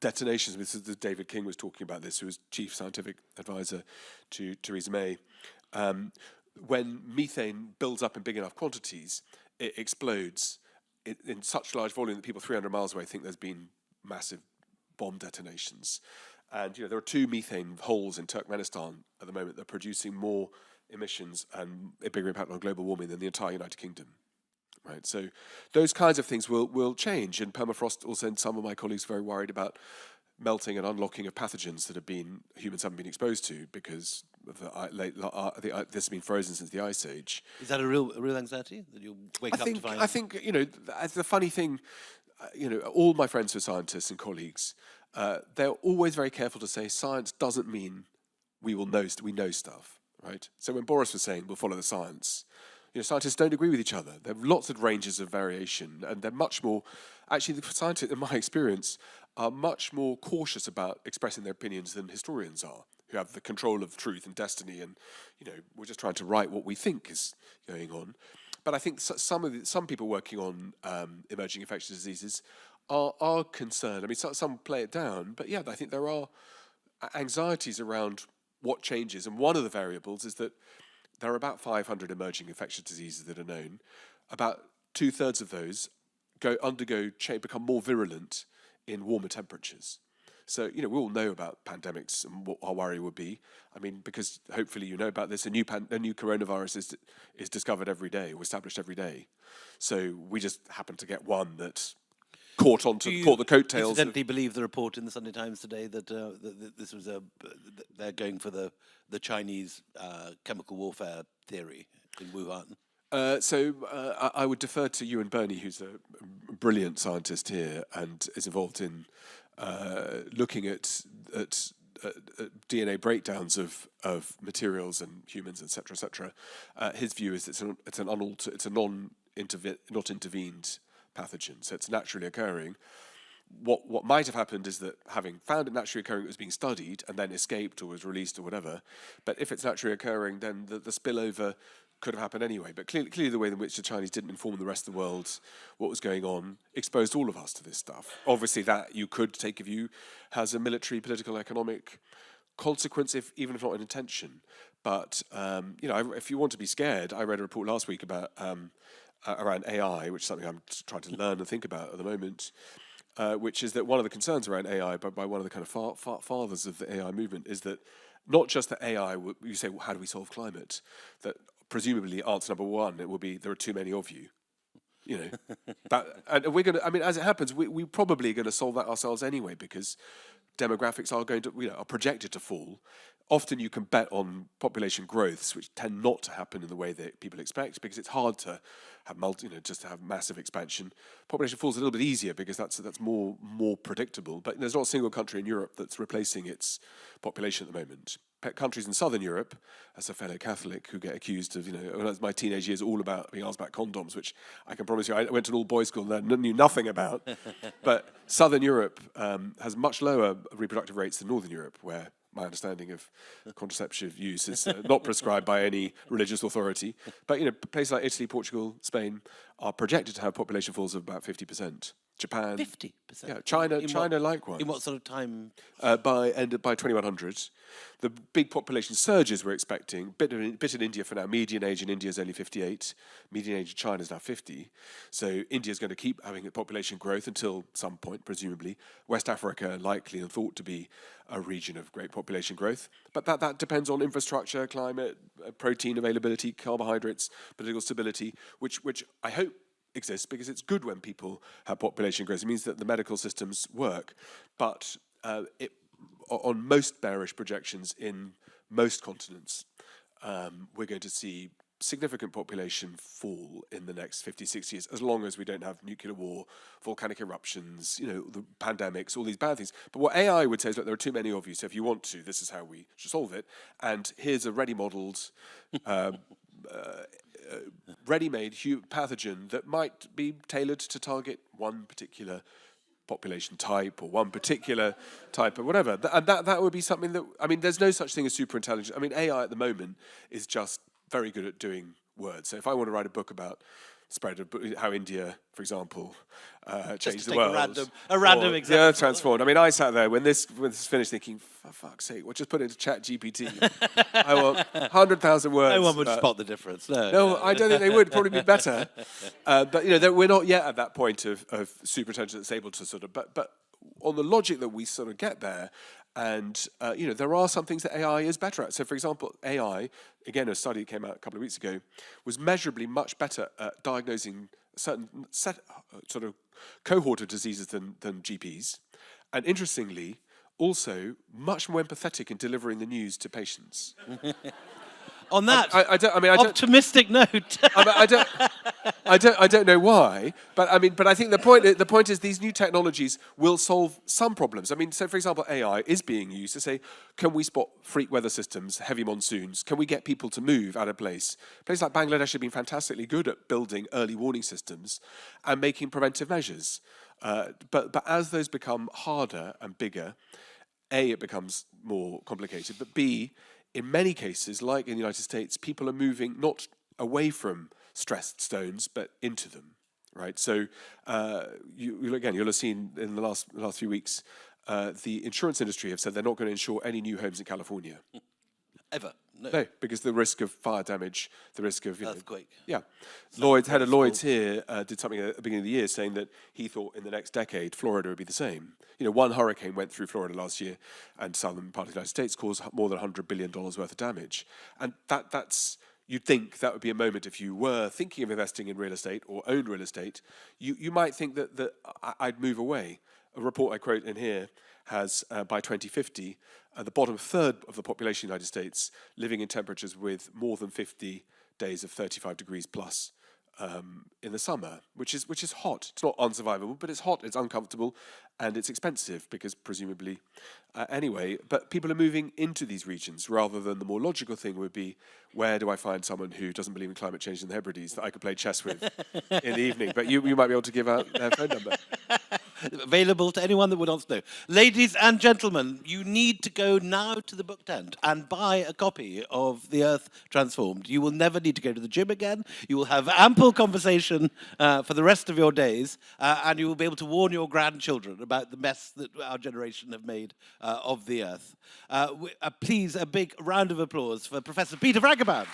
Speaker 2: detonations. This is David King was talking about this, who was chief scientific advisor to Theresa May. When methane builds up in big enough quantities, it explodes in such large volume that people 300 miles away think there's been massive bomb detonations. And there are 2 methane holes in Turkmenistan at the moment that are producing more emissions and a bigger impact on global warming than the entire United Kingdom. Right, so those kinds of things will change, and permafrost also. And some of my colleagues are very worried about melting and unlocking of pathogens that humans haven't been exposed to because of this has been frozen since the Ice Age.
Speaker 1: Is that a real anxiety that you'll wake up to find?
Speaker 2: I think the funny thing, all my friends who are scientists and colleagues, they're always very careful to say science doesn't mean we know stuff. Right. So when Boris was saying we'll follow the science, scientists don't agree with each other. There are lots of ranges of variation, and they're much more. Actually, the scientists, in my experience, are much more cautious about expressing their opinions than historians are, who have the control of truth and destiny, and we're just trying to write what we think is going on. But I think some people working on emerging infectious diseases are concerned. I mean, some play it down, but yeah, I think there are anxieties around what changes, and one of the variables is that there are about 500 emerging infectious diseases that are known. About 2/3 of those become more virulent in warmer temperatures. So we all know about pandemics and what our worry would be. I mean, because hopefully you know about this, a new coronavirus is discovered every day, or established every day. So we just happen to get one that caught the coattails.
Speaker 1: Incidentally, believe the report in the Sunday Times today that this was they're going for the Chinese chemical warfare theory in Wuhan.
Speaker 2: I would defer to Ewan Burney, who's a brilliant scientist here and is involved in looking at DNA breakdowns of materials and humans, etc., etc. His view is it's a not intervened pathogen, so it's naturally occurring. What might have happened is that having found it naturally occurring, it was being studied and then escaped or was released or whatever. But if it's naturally occurring, then the spillover could have happened anyway. But clearly the way in which the Chinese didn't inform the rest of the world what was going on exposed all of us to this stuff. Obviously that you could take a view has a military, political, economic consequence, even if not an intention. But if you want to be scared, I read a report last week about around AI, which is something I'm trying to learn and think about at the moment, which is that one of the concerns around AI by one of the kind of fathers of the AI movement is that not just that AI, you say, well, how do we solve climate? That presumably answer number one, it will be there are too many of you. And we're going to, I mean, as it happens, we probably are going to solve that ourselves anyway, because demographics are projected to fall. Often you can bet on population growths, which tend not to happen in the way that people expect, because it's hard to have just to have massive expansion. Population falls a little bit easier because that's more predictable. But there's not a single country in Europe that's replacing its population at the moment. Countries in Southern Europe, as a fellow Catholic who get accused of, my teenage years all about being asked about condoms, which I can promise you, I went to an all-boys school and knew nothing about. But Southern Europe has much lower reproductive rates than Northern Europe, where my understanding of contraceptive use is not prescribed by any religious authority. But places like Italy, Portugal, Spain are projected to have population falls of about 50%. Japan.
Speaker 1: 50%?
Speaker 2: Yeah, China likewise.
Speaker 1: In what sort of time?
Speaker 2: By 2100. The big population surges we're expecting, bit in India for now. Median age in India is only 58. Median age in China is now 50. So India's going to keep having a population growth until some point, presumably. West Africa likely and thought to be a region of great population growth. But that depends on infrastructure, climate, protein availability, carbohydrates, political stability, which I hope exists because it's good when people have population growth. It means that the medical systems work. But on most bearish projections in most continents, we're going to see significant population fall in the next 50, 60 years, as long as we don't have nuclear war, volcanic eruptions, the pandemics, all these bad things. But what AI would say is, look, there are too many of you, so if you want to, this is how we should solve it. And here's a ready-modelled, ready-made pathogen that might be tailored to target one particular population type or one particular type or whatever. And that would be something that, there's no such thing as super intelligence. AI at the moment is just very good at doing words. So if I want to write a book about spread of how India, for example, changed the world.
Speaker 1: A random example.
Speaker 2: The Earth transformed. I sat there when this was finished thinking, for fuck's sake, just put it into ChatGPT. I want 100,000 words.
Speaker 1: No one would spot the difference.
Speaker 2: No, I don't think they would. Probably be better. But we're not yet at that point of super intelligence that's able to sort of. But on the logic that we sort of get there, and there are some things that AI is better at. So, for example, AI, again, a study that came out a couple of weeks ago, was measurably much better at diagnosing a certain sort of cohort of diseases than GPs, and interestingly, also much more empathetic in delivering the news to patients.
Speaker 1: On that
Speaker 2: optimistic
Speaker 1: note,
Speaker 2: I don't know why, but I think the point is these new technologies will solve some problems. So for example, AI is being used to say, can we spot freak weather systems, heavy monsoons? Can we get people to move out of place? Places like Bangladesh have been fantastically good at building early warning systems and making preventive measures. But as those become harder and bigger, A, it becomes more complicated, but B, in many cases, like in the United States, people are moving not away from stressed stones, but into them, right? So you'll have seen in the last few weeks, the insurance industry have said they're not going to insure any new homes in California.
Speaker 1: Ever?
Speaker 2: No, because the risk of fire damage, the risk of
Speaker 1: earthquake.
Speaker 2: Yeah, head of Lloyd's here did something at the beginning of the year saying that he thought in the next decade Florida would be the same. One hurricane went through Florida last year, and southern part of the United States caused more than $100 billion worth of damage. And that's you'd think that would be a moment if you were thinking of investing in real estate or own real estate, you might think that I'd move away. A report I quote in here has, by 2050, the bottom third of the population of the United States living in temperatures with more than 50 days of 35 degrees plus in the summer, which is hot. It's not unsurvivable, but it's hot, it's uncomfortable, and it's expensive because presumably, anyway, but people are moving into these regions rather than the more logical thing would be, where do I find someone who doesn't believe in climate change in the Hebrides that I could play chess with in the evening? But you might be able to give out their phone number.
Speaker 1: Available to anyone that would want to know. Ladies and gentlemen, you need to go now to the book tent and buy a copy of The Earth Transformed. You will never need to go to the gym again. You will have ample conversation for the rest of your days, and you will be able to warn your grandchildren about the mess that our generation have made of the Earth. Please, a big round of applause for Professor Peter Frankopan.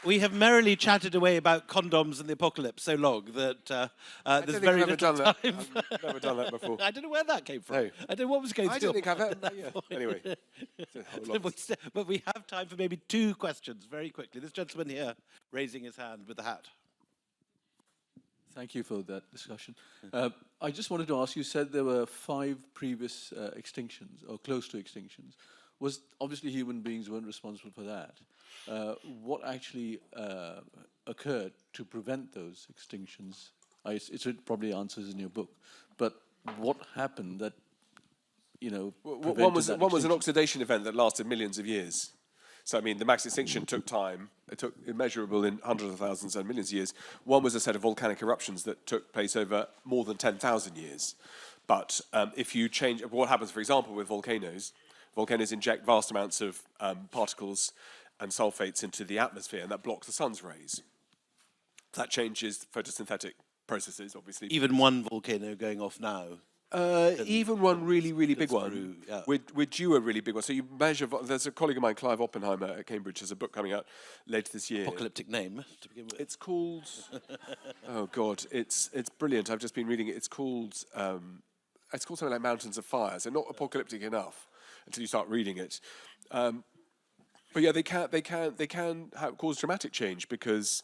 Speaker 1: We have merrily chatted away about condoms and the apocalypse so long that there's very little time.
Speaker 2: I've never done that before.
Speaker 1: I don't know where that came from.
Speaker 2: No.
Speaker 1: I don't know what was going through.
Speaker 2: I don't think I've ever. Yeah. Anyway.
Speaker 1: But we have time for maybe 2 questions very quickly. This gentleman here raising his hand with the hat.
Speaker 3: Thank you for that discussion. I just wanted to ask, you said there were 5 previous extinctions, or close to extinctions. Obviously human beings weren't responsible for that. What actually occurred to prevent those extinctions? It probably answers in your book, but what happened that,
Speaker 2: one was an oxidation event that lasted millions of years. So, the max extinction took time. It took immeasurable in hundreds of thousands and millions of years. One was a set of volcanic eruptions that took place over more than 10,000 years. But if you change, what happens, for example, with volcanoes inject vast amounts of particles and sulfates into the atmosphere, and that blocks the sun's rays. That changes photosynthetic processes, obviously.
Speaker 1: Even one volcano going off now.
Speaker 2: Even one really, really big one.
Speaker 1: screw, yeah.
Speaker 2: We're due a really big one. So you measure, there's a colleague of mine, Clive Oppenheimer at Cambridge, has a book coming out later this year.
Speaker 1: Apocalyptic name to begin with.
Speaker 2: It's called, oh God, it's brilliant. I've just been reading it. It's called something like Mountains of Fire. So not apocalyptic enough until you start reading it. But yeah, they can cause dramatic change because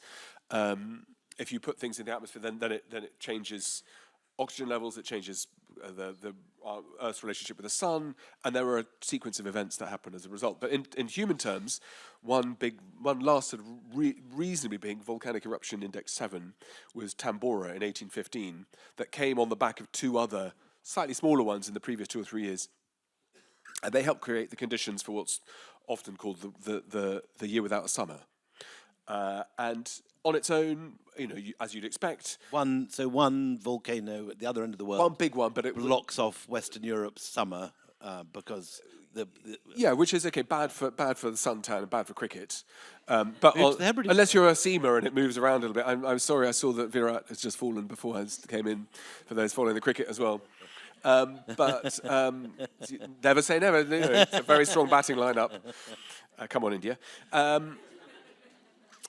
Speaker 2: if you put things in the atmosphere, then it changes oxygen levels, it changes our Earth's relationship with the sun, and there are a sequence of events that happen as a result. But in human terms, one last sort of reasonably big volcanic eruption, Index 7, was Tambora in 1815, that came on the back of two other slightly smaller ones in the previous 2 or 3 years. And they helped create the conditions for what's often called the year without a summer. And on its own, as you'd expect,
Speaker 1: One volcano at the other end of the world.
Speaker 2: one big one, but it
Speaker 1: blocks off Western Europe's summer because
Speaker 2: yeah, which is okay, bad for the suntan and bad for cricket. But
Speaker 1: everybody-
Speaker 2: unless you're a seamer and it moves around a little bit, I'm sorry, I saw that Virat has just fallen before I came in. For those following the cricket as well. But never say never. It's a very strong batting lineup. Come on, India.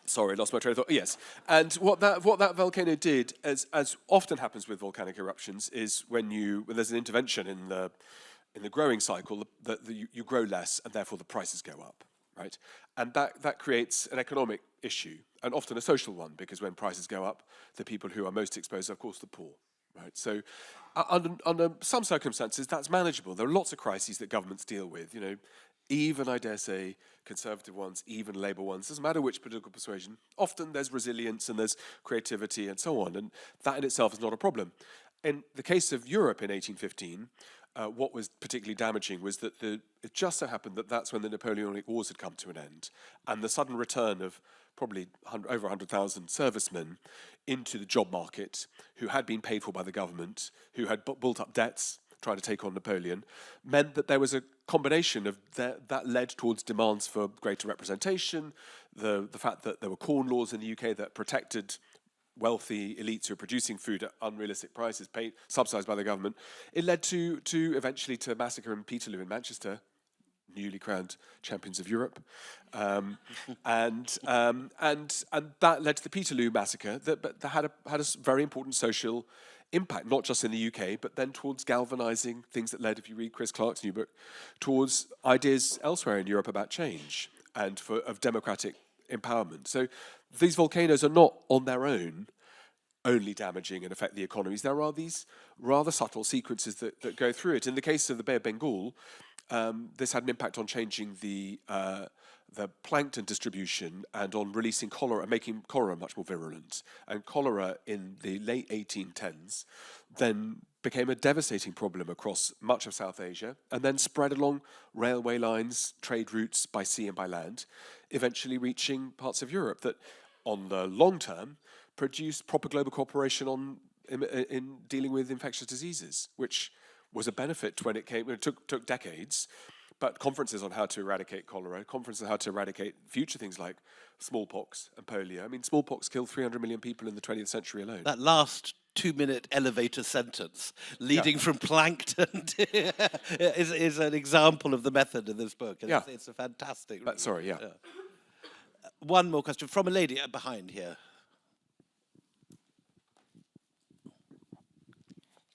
Speaker 2: Sorry, lost my train of thought. Yes, and what that volcano did, as often happens with volcanic eruptions, is when there's an intervention in the growing cycle, you grow less, and therefore the prices go up, right? And that creates an economic issue, and often a social one, because when prices go up, the people who are most exposed are, of course, the poor. Right. So, under some circumstances, that's manageable. There are lots of crises that governments deal with. Even I dare say, conservative ones, even Labour ones. Doesn't matter which political persuasion. Often there's resilience and there's creativity and so on, and that in itself is not a problem. In the case of Europe in 1815, what was particularly damaging was that it just so happened that that's when the Napoleonic Wars had come to an end, and the sudden return of probably over 100,000 servicemen into the job market who had been paid for by the government, who had built up debts trying to take on Napoleon, meant that there was a combination of that led towards demands for greater representation, the fact that there were corn laws in the UK that protected wealthy elites who are producing food at unrealistic prices, subsidised by the government. It led to eventually to a massacre in Peterloo in Manchester, newly crowned champions of Europe, and that led to the Peterloo massacre that had a very important social impact, not just in the UK, but then towards galvanising things that led, if you read Chris Clark's new book, towards ideas elsewhere in Europe about change and of democratic empowerment. So these volcanoes are not on their own only damaging and affect the economies. There are these rather subtle sequences that go through it. In the case of the Bay of Bengal, this had an impact on changing the plankton distribution and on releasing cholera, making cholera much more virulent. And cholera in the late 1810s then became a devastating problem across much of South Asia and then spread along railway lines, trade routes by sea and by land, eventually reaching parts of Europe that, on the long term, produced proper global cooperation in dealing with infectious diseases, which was a benefit when it came. It took decades, but conferences on how to eradicate cholera, conferences on how to eradicate future things like smallpox and polio. I mean, smallpox killed 300 million people in the 20th century alone.
Speaker 1: That last 2-minute elevator sentence leading from plankton is an example of the method in this book. And it's a fantastic.
Speaker 2: Sorry.
Speaker 1: One more question from a lady behind here.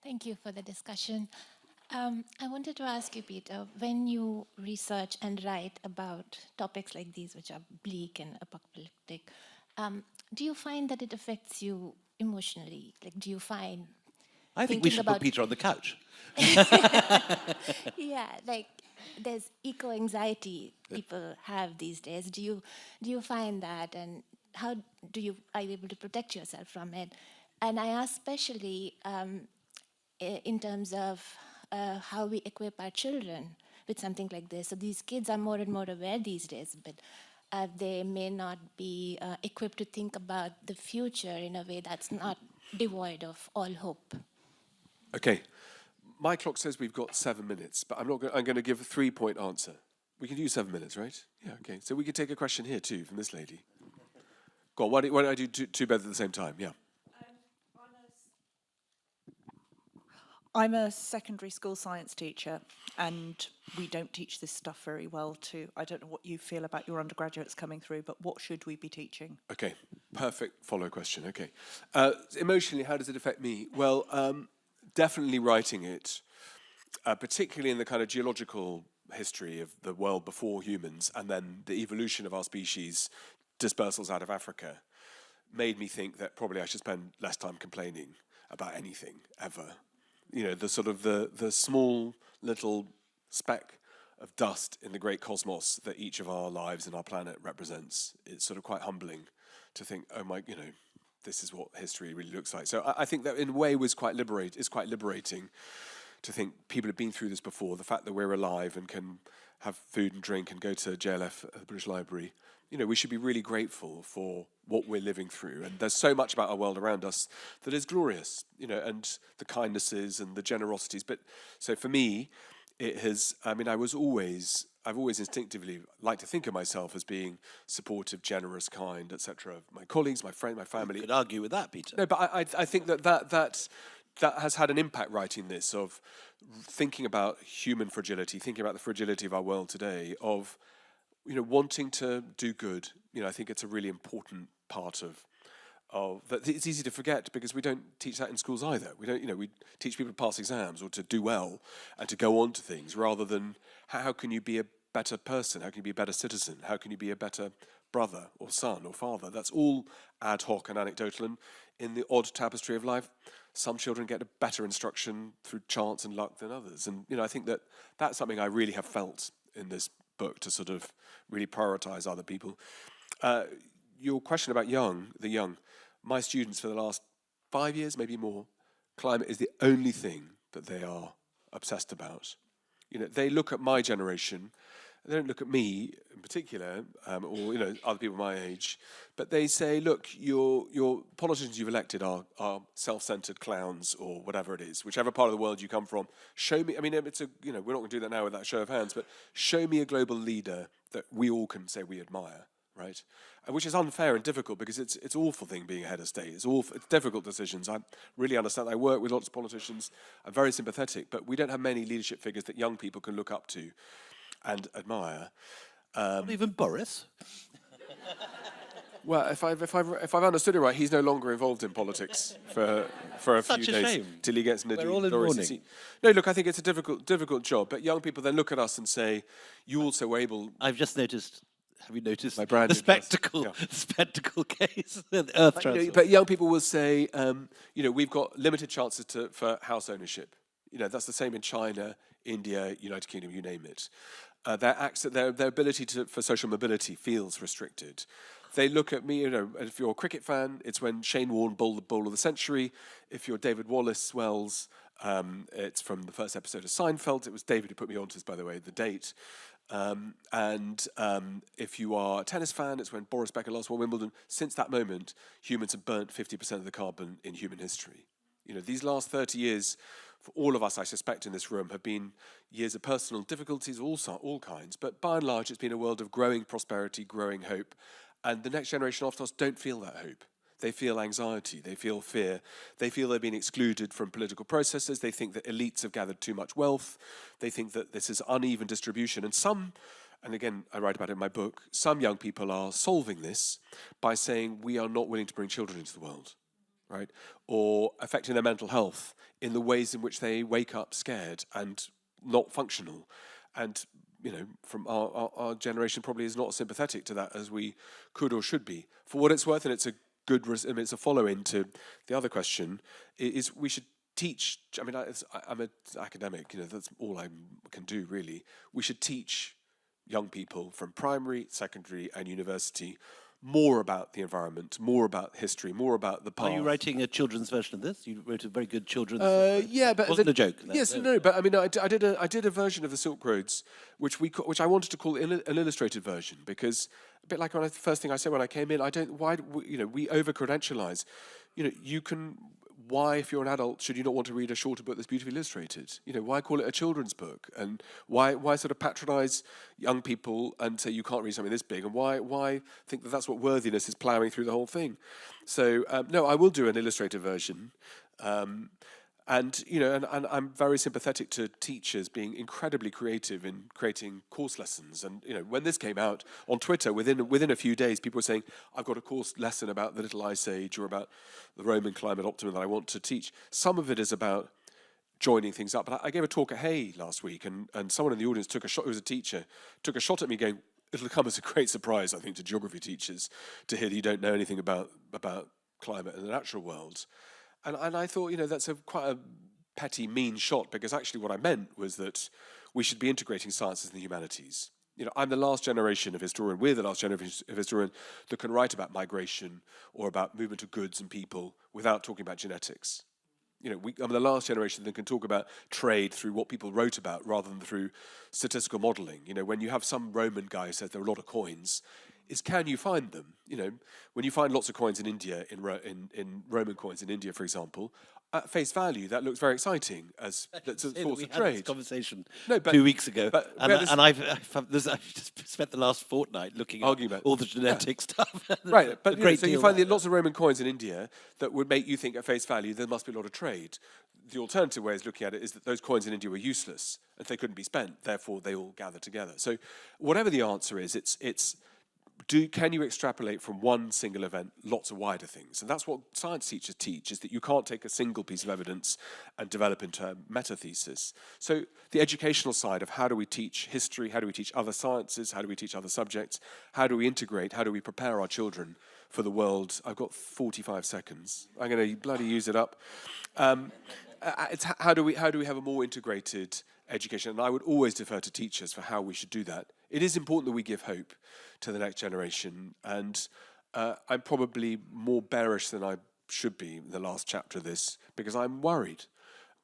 Speaker 4: Thank you for the discussion. I wanted to ask you, Peter, when you research and write about topics like these, which are bleak and apocalyptic, do you find that it affects you emotionally? Like, do you find...
Speaker 1: I think we should put Peter on the couch.
Speaker 4: Yeah, like there's eco-anxiety people have these days. Do you find that, and how are you able to protect yourself from it? And I ask especially in terms of how we equip our children with something like this. So these kids are more and more aware these days, but they may not be equipped to think about the future in a way that's not devoid of all hope.
Speaker 2: Okay, my clock says we've got 7 minutes, but I'm going to give a 3-point answer. We can do 7 minutes, right? Yeah, okay. So we could take a question here too from this lady. Go on, why don't I do two both at the same time? Yeah.
Speaker 5: I'm a secondary school science teacher, and we don't teach this stuff very well to, I don't know what you feel about your undergraduates coming through, but what should we be teaching?
Speaker 2: Okay, perfect follow question, okay. Emotionally, how does it affect me? Well, definitely writing it, particularly in the kind of geological history of the world before humans, and then the evolution of our species, dispersals out of Africa, made me think that probably I should spend less time complaining about anything, ever. You know, the sort of the small little speck of dust in the great cosmos that each of our lives and our planet represents. It's sort of quite humbling to think, oh my, you know, this is what history really looks like. So I think that in a way is quite liberating to think people have been through this before. The fact that we're alive and can have food and drink and go to JLF at the British Library, you know, we should be really grateful for what we're living through. And there's so much about our world around us that is glorious, you know, and the kindnesses and the generosities. But so for me, it has, I mean, I've always instinctively liked to think of myself as being supportive, generous, kind, etc. My colleagues, my friends, my family.
Speaker 1: You could argue with that, Peter.
Speaker 2: No, but I think that has had an impact, writing this, of thinking about human fragility, thinking about the fragility of our world today, of, you know, wanting to do good. You know, I think it's a really important part of that. It's easy to forget because we don't teach that in schools either. We don't, you know, we teach people to pass exams or to do well and to go on to things, rather than how can you be a better person? How can you be a better citizen? How can you be a better brother or son or father? That's all ad hoc and anecdotal. And in the odd tapestry of life, some children get a better instruction through chance and luck than others. And, you know, I think that that's something I really have felt in this book, to sort of really prioritize other people. Your question about the young, my students for the last 5 years, maybe more, climate is the only thing that they are obsessed about. You know, they look at my generation, they don't look at me in particular, or, you know, other people my age, but they say, look, your politicians you've elected are self-centered clowns, or whatever it is, whichever part of the world you come from. Show me, I mean, it's a, you know, we're not going to do that now with that show of hands, but show me a global leader that we all can say we admire, right? Which is unfair and difficult, because it's an awful thing being a head of state. It's difficult decisions. I really understand. I work with lots of politicians. I'm very sympathetic, but we don't have many leadership figures that young people can look up to and admire.
Speaker 1: Not even Boris.
Speaker 2: Well, if I've understood it right, he's no longer involved in politics for a
Speaker 1: Such
Speaker 2: few
Speaker 1: a
Speaker 2: days
Speaker 1: shame.
Speaker 2: till he gets into
Speaker 1: We're all in
Speaker 2: glorious
Speaker 1: mourning.
Speaker 2: seat. No, look, I think it's a difficult job. But young people then look at us and say, "You also were able."
Speaker 1: I've just noticed. Have you noticed
Speaker 2: My brand
Speaker 1: the
Speaker 2: new dress.
Speaker 1: spectacle?
Speaker 2: Yeah.
Speaker 1: The spectacle case, the Earth
Speaker 2: You know,
Speaker 1: transfer.
Speaker 2: but young people will say, you know, we've got limited chances for house ownership. You know, that's the same in China, India, United Kingdom, you name it. Their ability for social mobility feels restricted. They look at me, you know, if you're a cricket fan, it's when Shane Warne bowled the ball of the century. If you're David Wallace-Wells, it's from the first episode of Seinfeld. It was David who put me onto this, by the way, the date. If you are a tennis fan, it's when Boris Becker lost Wimbledon. Since that moment, humans have burnt 50% of the carbon in human history. You know, these last 30 years, for all of us, I suspect, in this room, have been years of personal difficulties, all kinds. But by and large, it's been a world of growing prosperity, growing hope. And the next generation after us don't feel that hope. They feel anxiety, they feel fear, they feel they're being excluded from political processes, they think that elites have gathered too much wealth, they think that this is uneven distribution. And again, I write about it in my book, some young people are solving this by saying we are not willing to bring children into the world, right? Or affecting their mental health in the ways in which they wake up scared and not functional. And, you know, from our generation probably is not sympathetic to that as we could or should be. For what it's worth, and it's a it's a follow-in to the other question, is we should teach, I mean, I'm an academic, you know, that's all I can do really. We should teach young people from primary, secondary and university more about the environment, more about history, more about the past.
Speaker 1: Are you writing a children's version of this? You wrote a very good children's.
Speaker 2: Yeah, but
Speaker 1: wasn't a joke.
Speaker 2: Yes, no, but I mean, I did a version of the Silk Roads, which I wanted to call an illustrated version, because a bit like the first thing I said when I came in, we over credentialize. You know, why, if you're an adult, should you not want to read a shorter book that's beautifully illustrated? You know, why call it a children's book? And why sort of patronize young people and say you can't read something this big? And why think that that's what worthiness is ploughing through the whole thing? So, no, I will do an illustrated version. And, you know, and I'm very sympathetic to teachers being incredibly creative in creating course lessons. And, you know, when this came out on Twitter, within a few days, people were saying, I've got a course lesson about the Little Ice Age or about the Roman climate optimum that I want to teach. Some of it is about joining things up. But I gave a talk at Hay last week, and someone in the audience took a shot, who was a teacher, took a shot at me going, it'll come as a great surprise, I think, to geography teachers to hear that you don't know anything about climate and the natural world. And I thought, you know, that's quite a petty, mean shot, because actually what I meant was that we should be integrating sciences and the humanities. You know, I'm the last generation of historian, we're the last generation of historian that can write about migration or about movement of goods and people without talking about genetics. You know, I'm the last generation that can talk about trade through what people wrote about rather than through statistical modelling. You know, when you have some Roman guy who says there are a lot of coins, is can you find them? You know, when you find lots of coins in India, in Roman coins in India, for example, at face value, that looks very exciting as a source of
Speaker 1: we
Speaker 2: trade.
Speaker 1: had this conversation
Speaker 2: No, but-
Speaker 1: 2 weeks ago,
Speaker 2: but
Speaker 1: and I've just spent the last fortnight looking at
Speaker 2: Arguing about-
Speaker 1: all the genetic stuff.
Speaker 2: Right, but
Speaker 1: A
Speaker 2: so you
Speaker 1: deal
Speaker 2: find
Speaker 1: there.
Speaker 2: lots of Roman coins in India that would make you think at face value there must be a lot of trade. The alternative way of looking at it is that those coins in India were useless and they couldn't be spent, therefore they all gather together. So whatever the answer is, can you extrapolate from one single event lots of wider things? And that's what science teachers teach, is that you can't take a single piece of evidence and develop into a meta-thesis. So the educational side of how do we teach history, how do we teach other sciences, how do we teach other subjects, how do we integrate, how do we prepare our children for the world? I've got 45 seconds. I'm going to bloody use it up. It's how do we have a more integrated education? And I would always defer to teachers for how we should do that. It is important that we give hope to the next generation, and I'm probably more bearish than I should be in the last chapter of this, because I'm worried.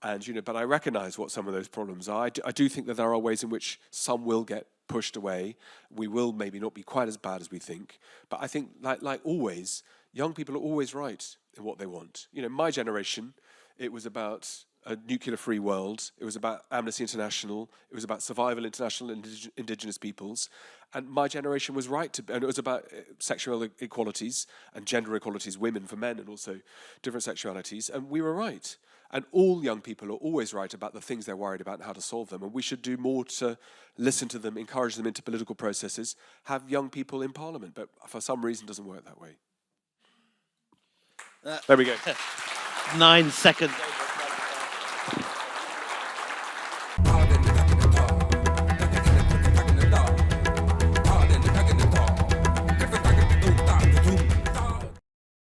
Speaker 2: And, you know, but I recognize what some of those problems are. I do think that there are ways in which some will get pushed away. We will maybe not be quite as bad as we think. But I think, like always, young people are always right in what they want. You know, my generation, it was about a nuclear-free world. It was about Amnesty International. It was about Survival International and Indigenous peoples. And my generation was right and it was about sexual equalities and gender equalities, women for men, and also different sexualities. And we were right. And all young people are always right about the things they're worried about and how to solve them. And we should do more to listen to them, encourage them into political processes, have young people in parliament. But for some reason, it doesn't work that way. There we go.
Speaker 1: 9 seconds.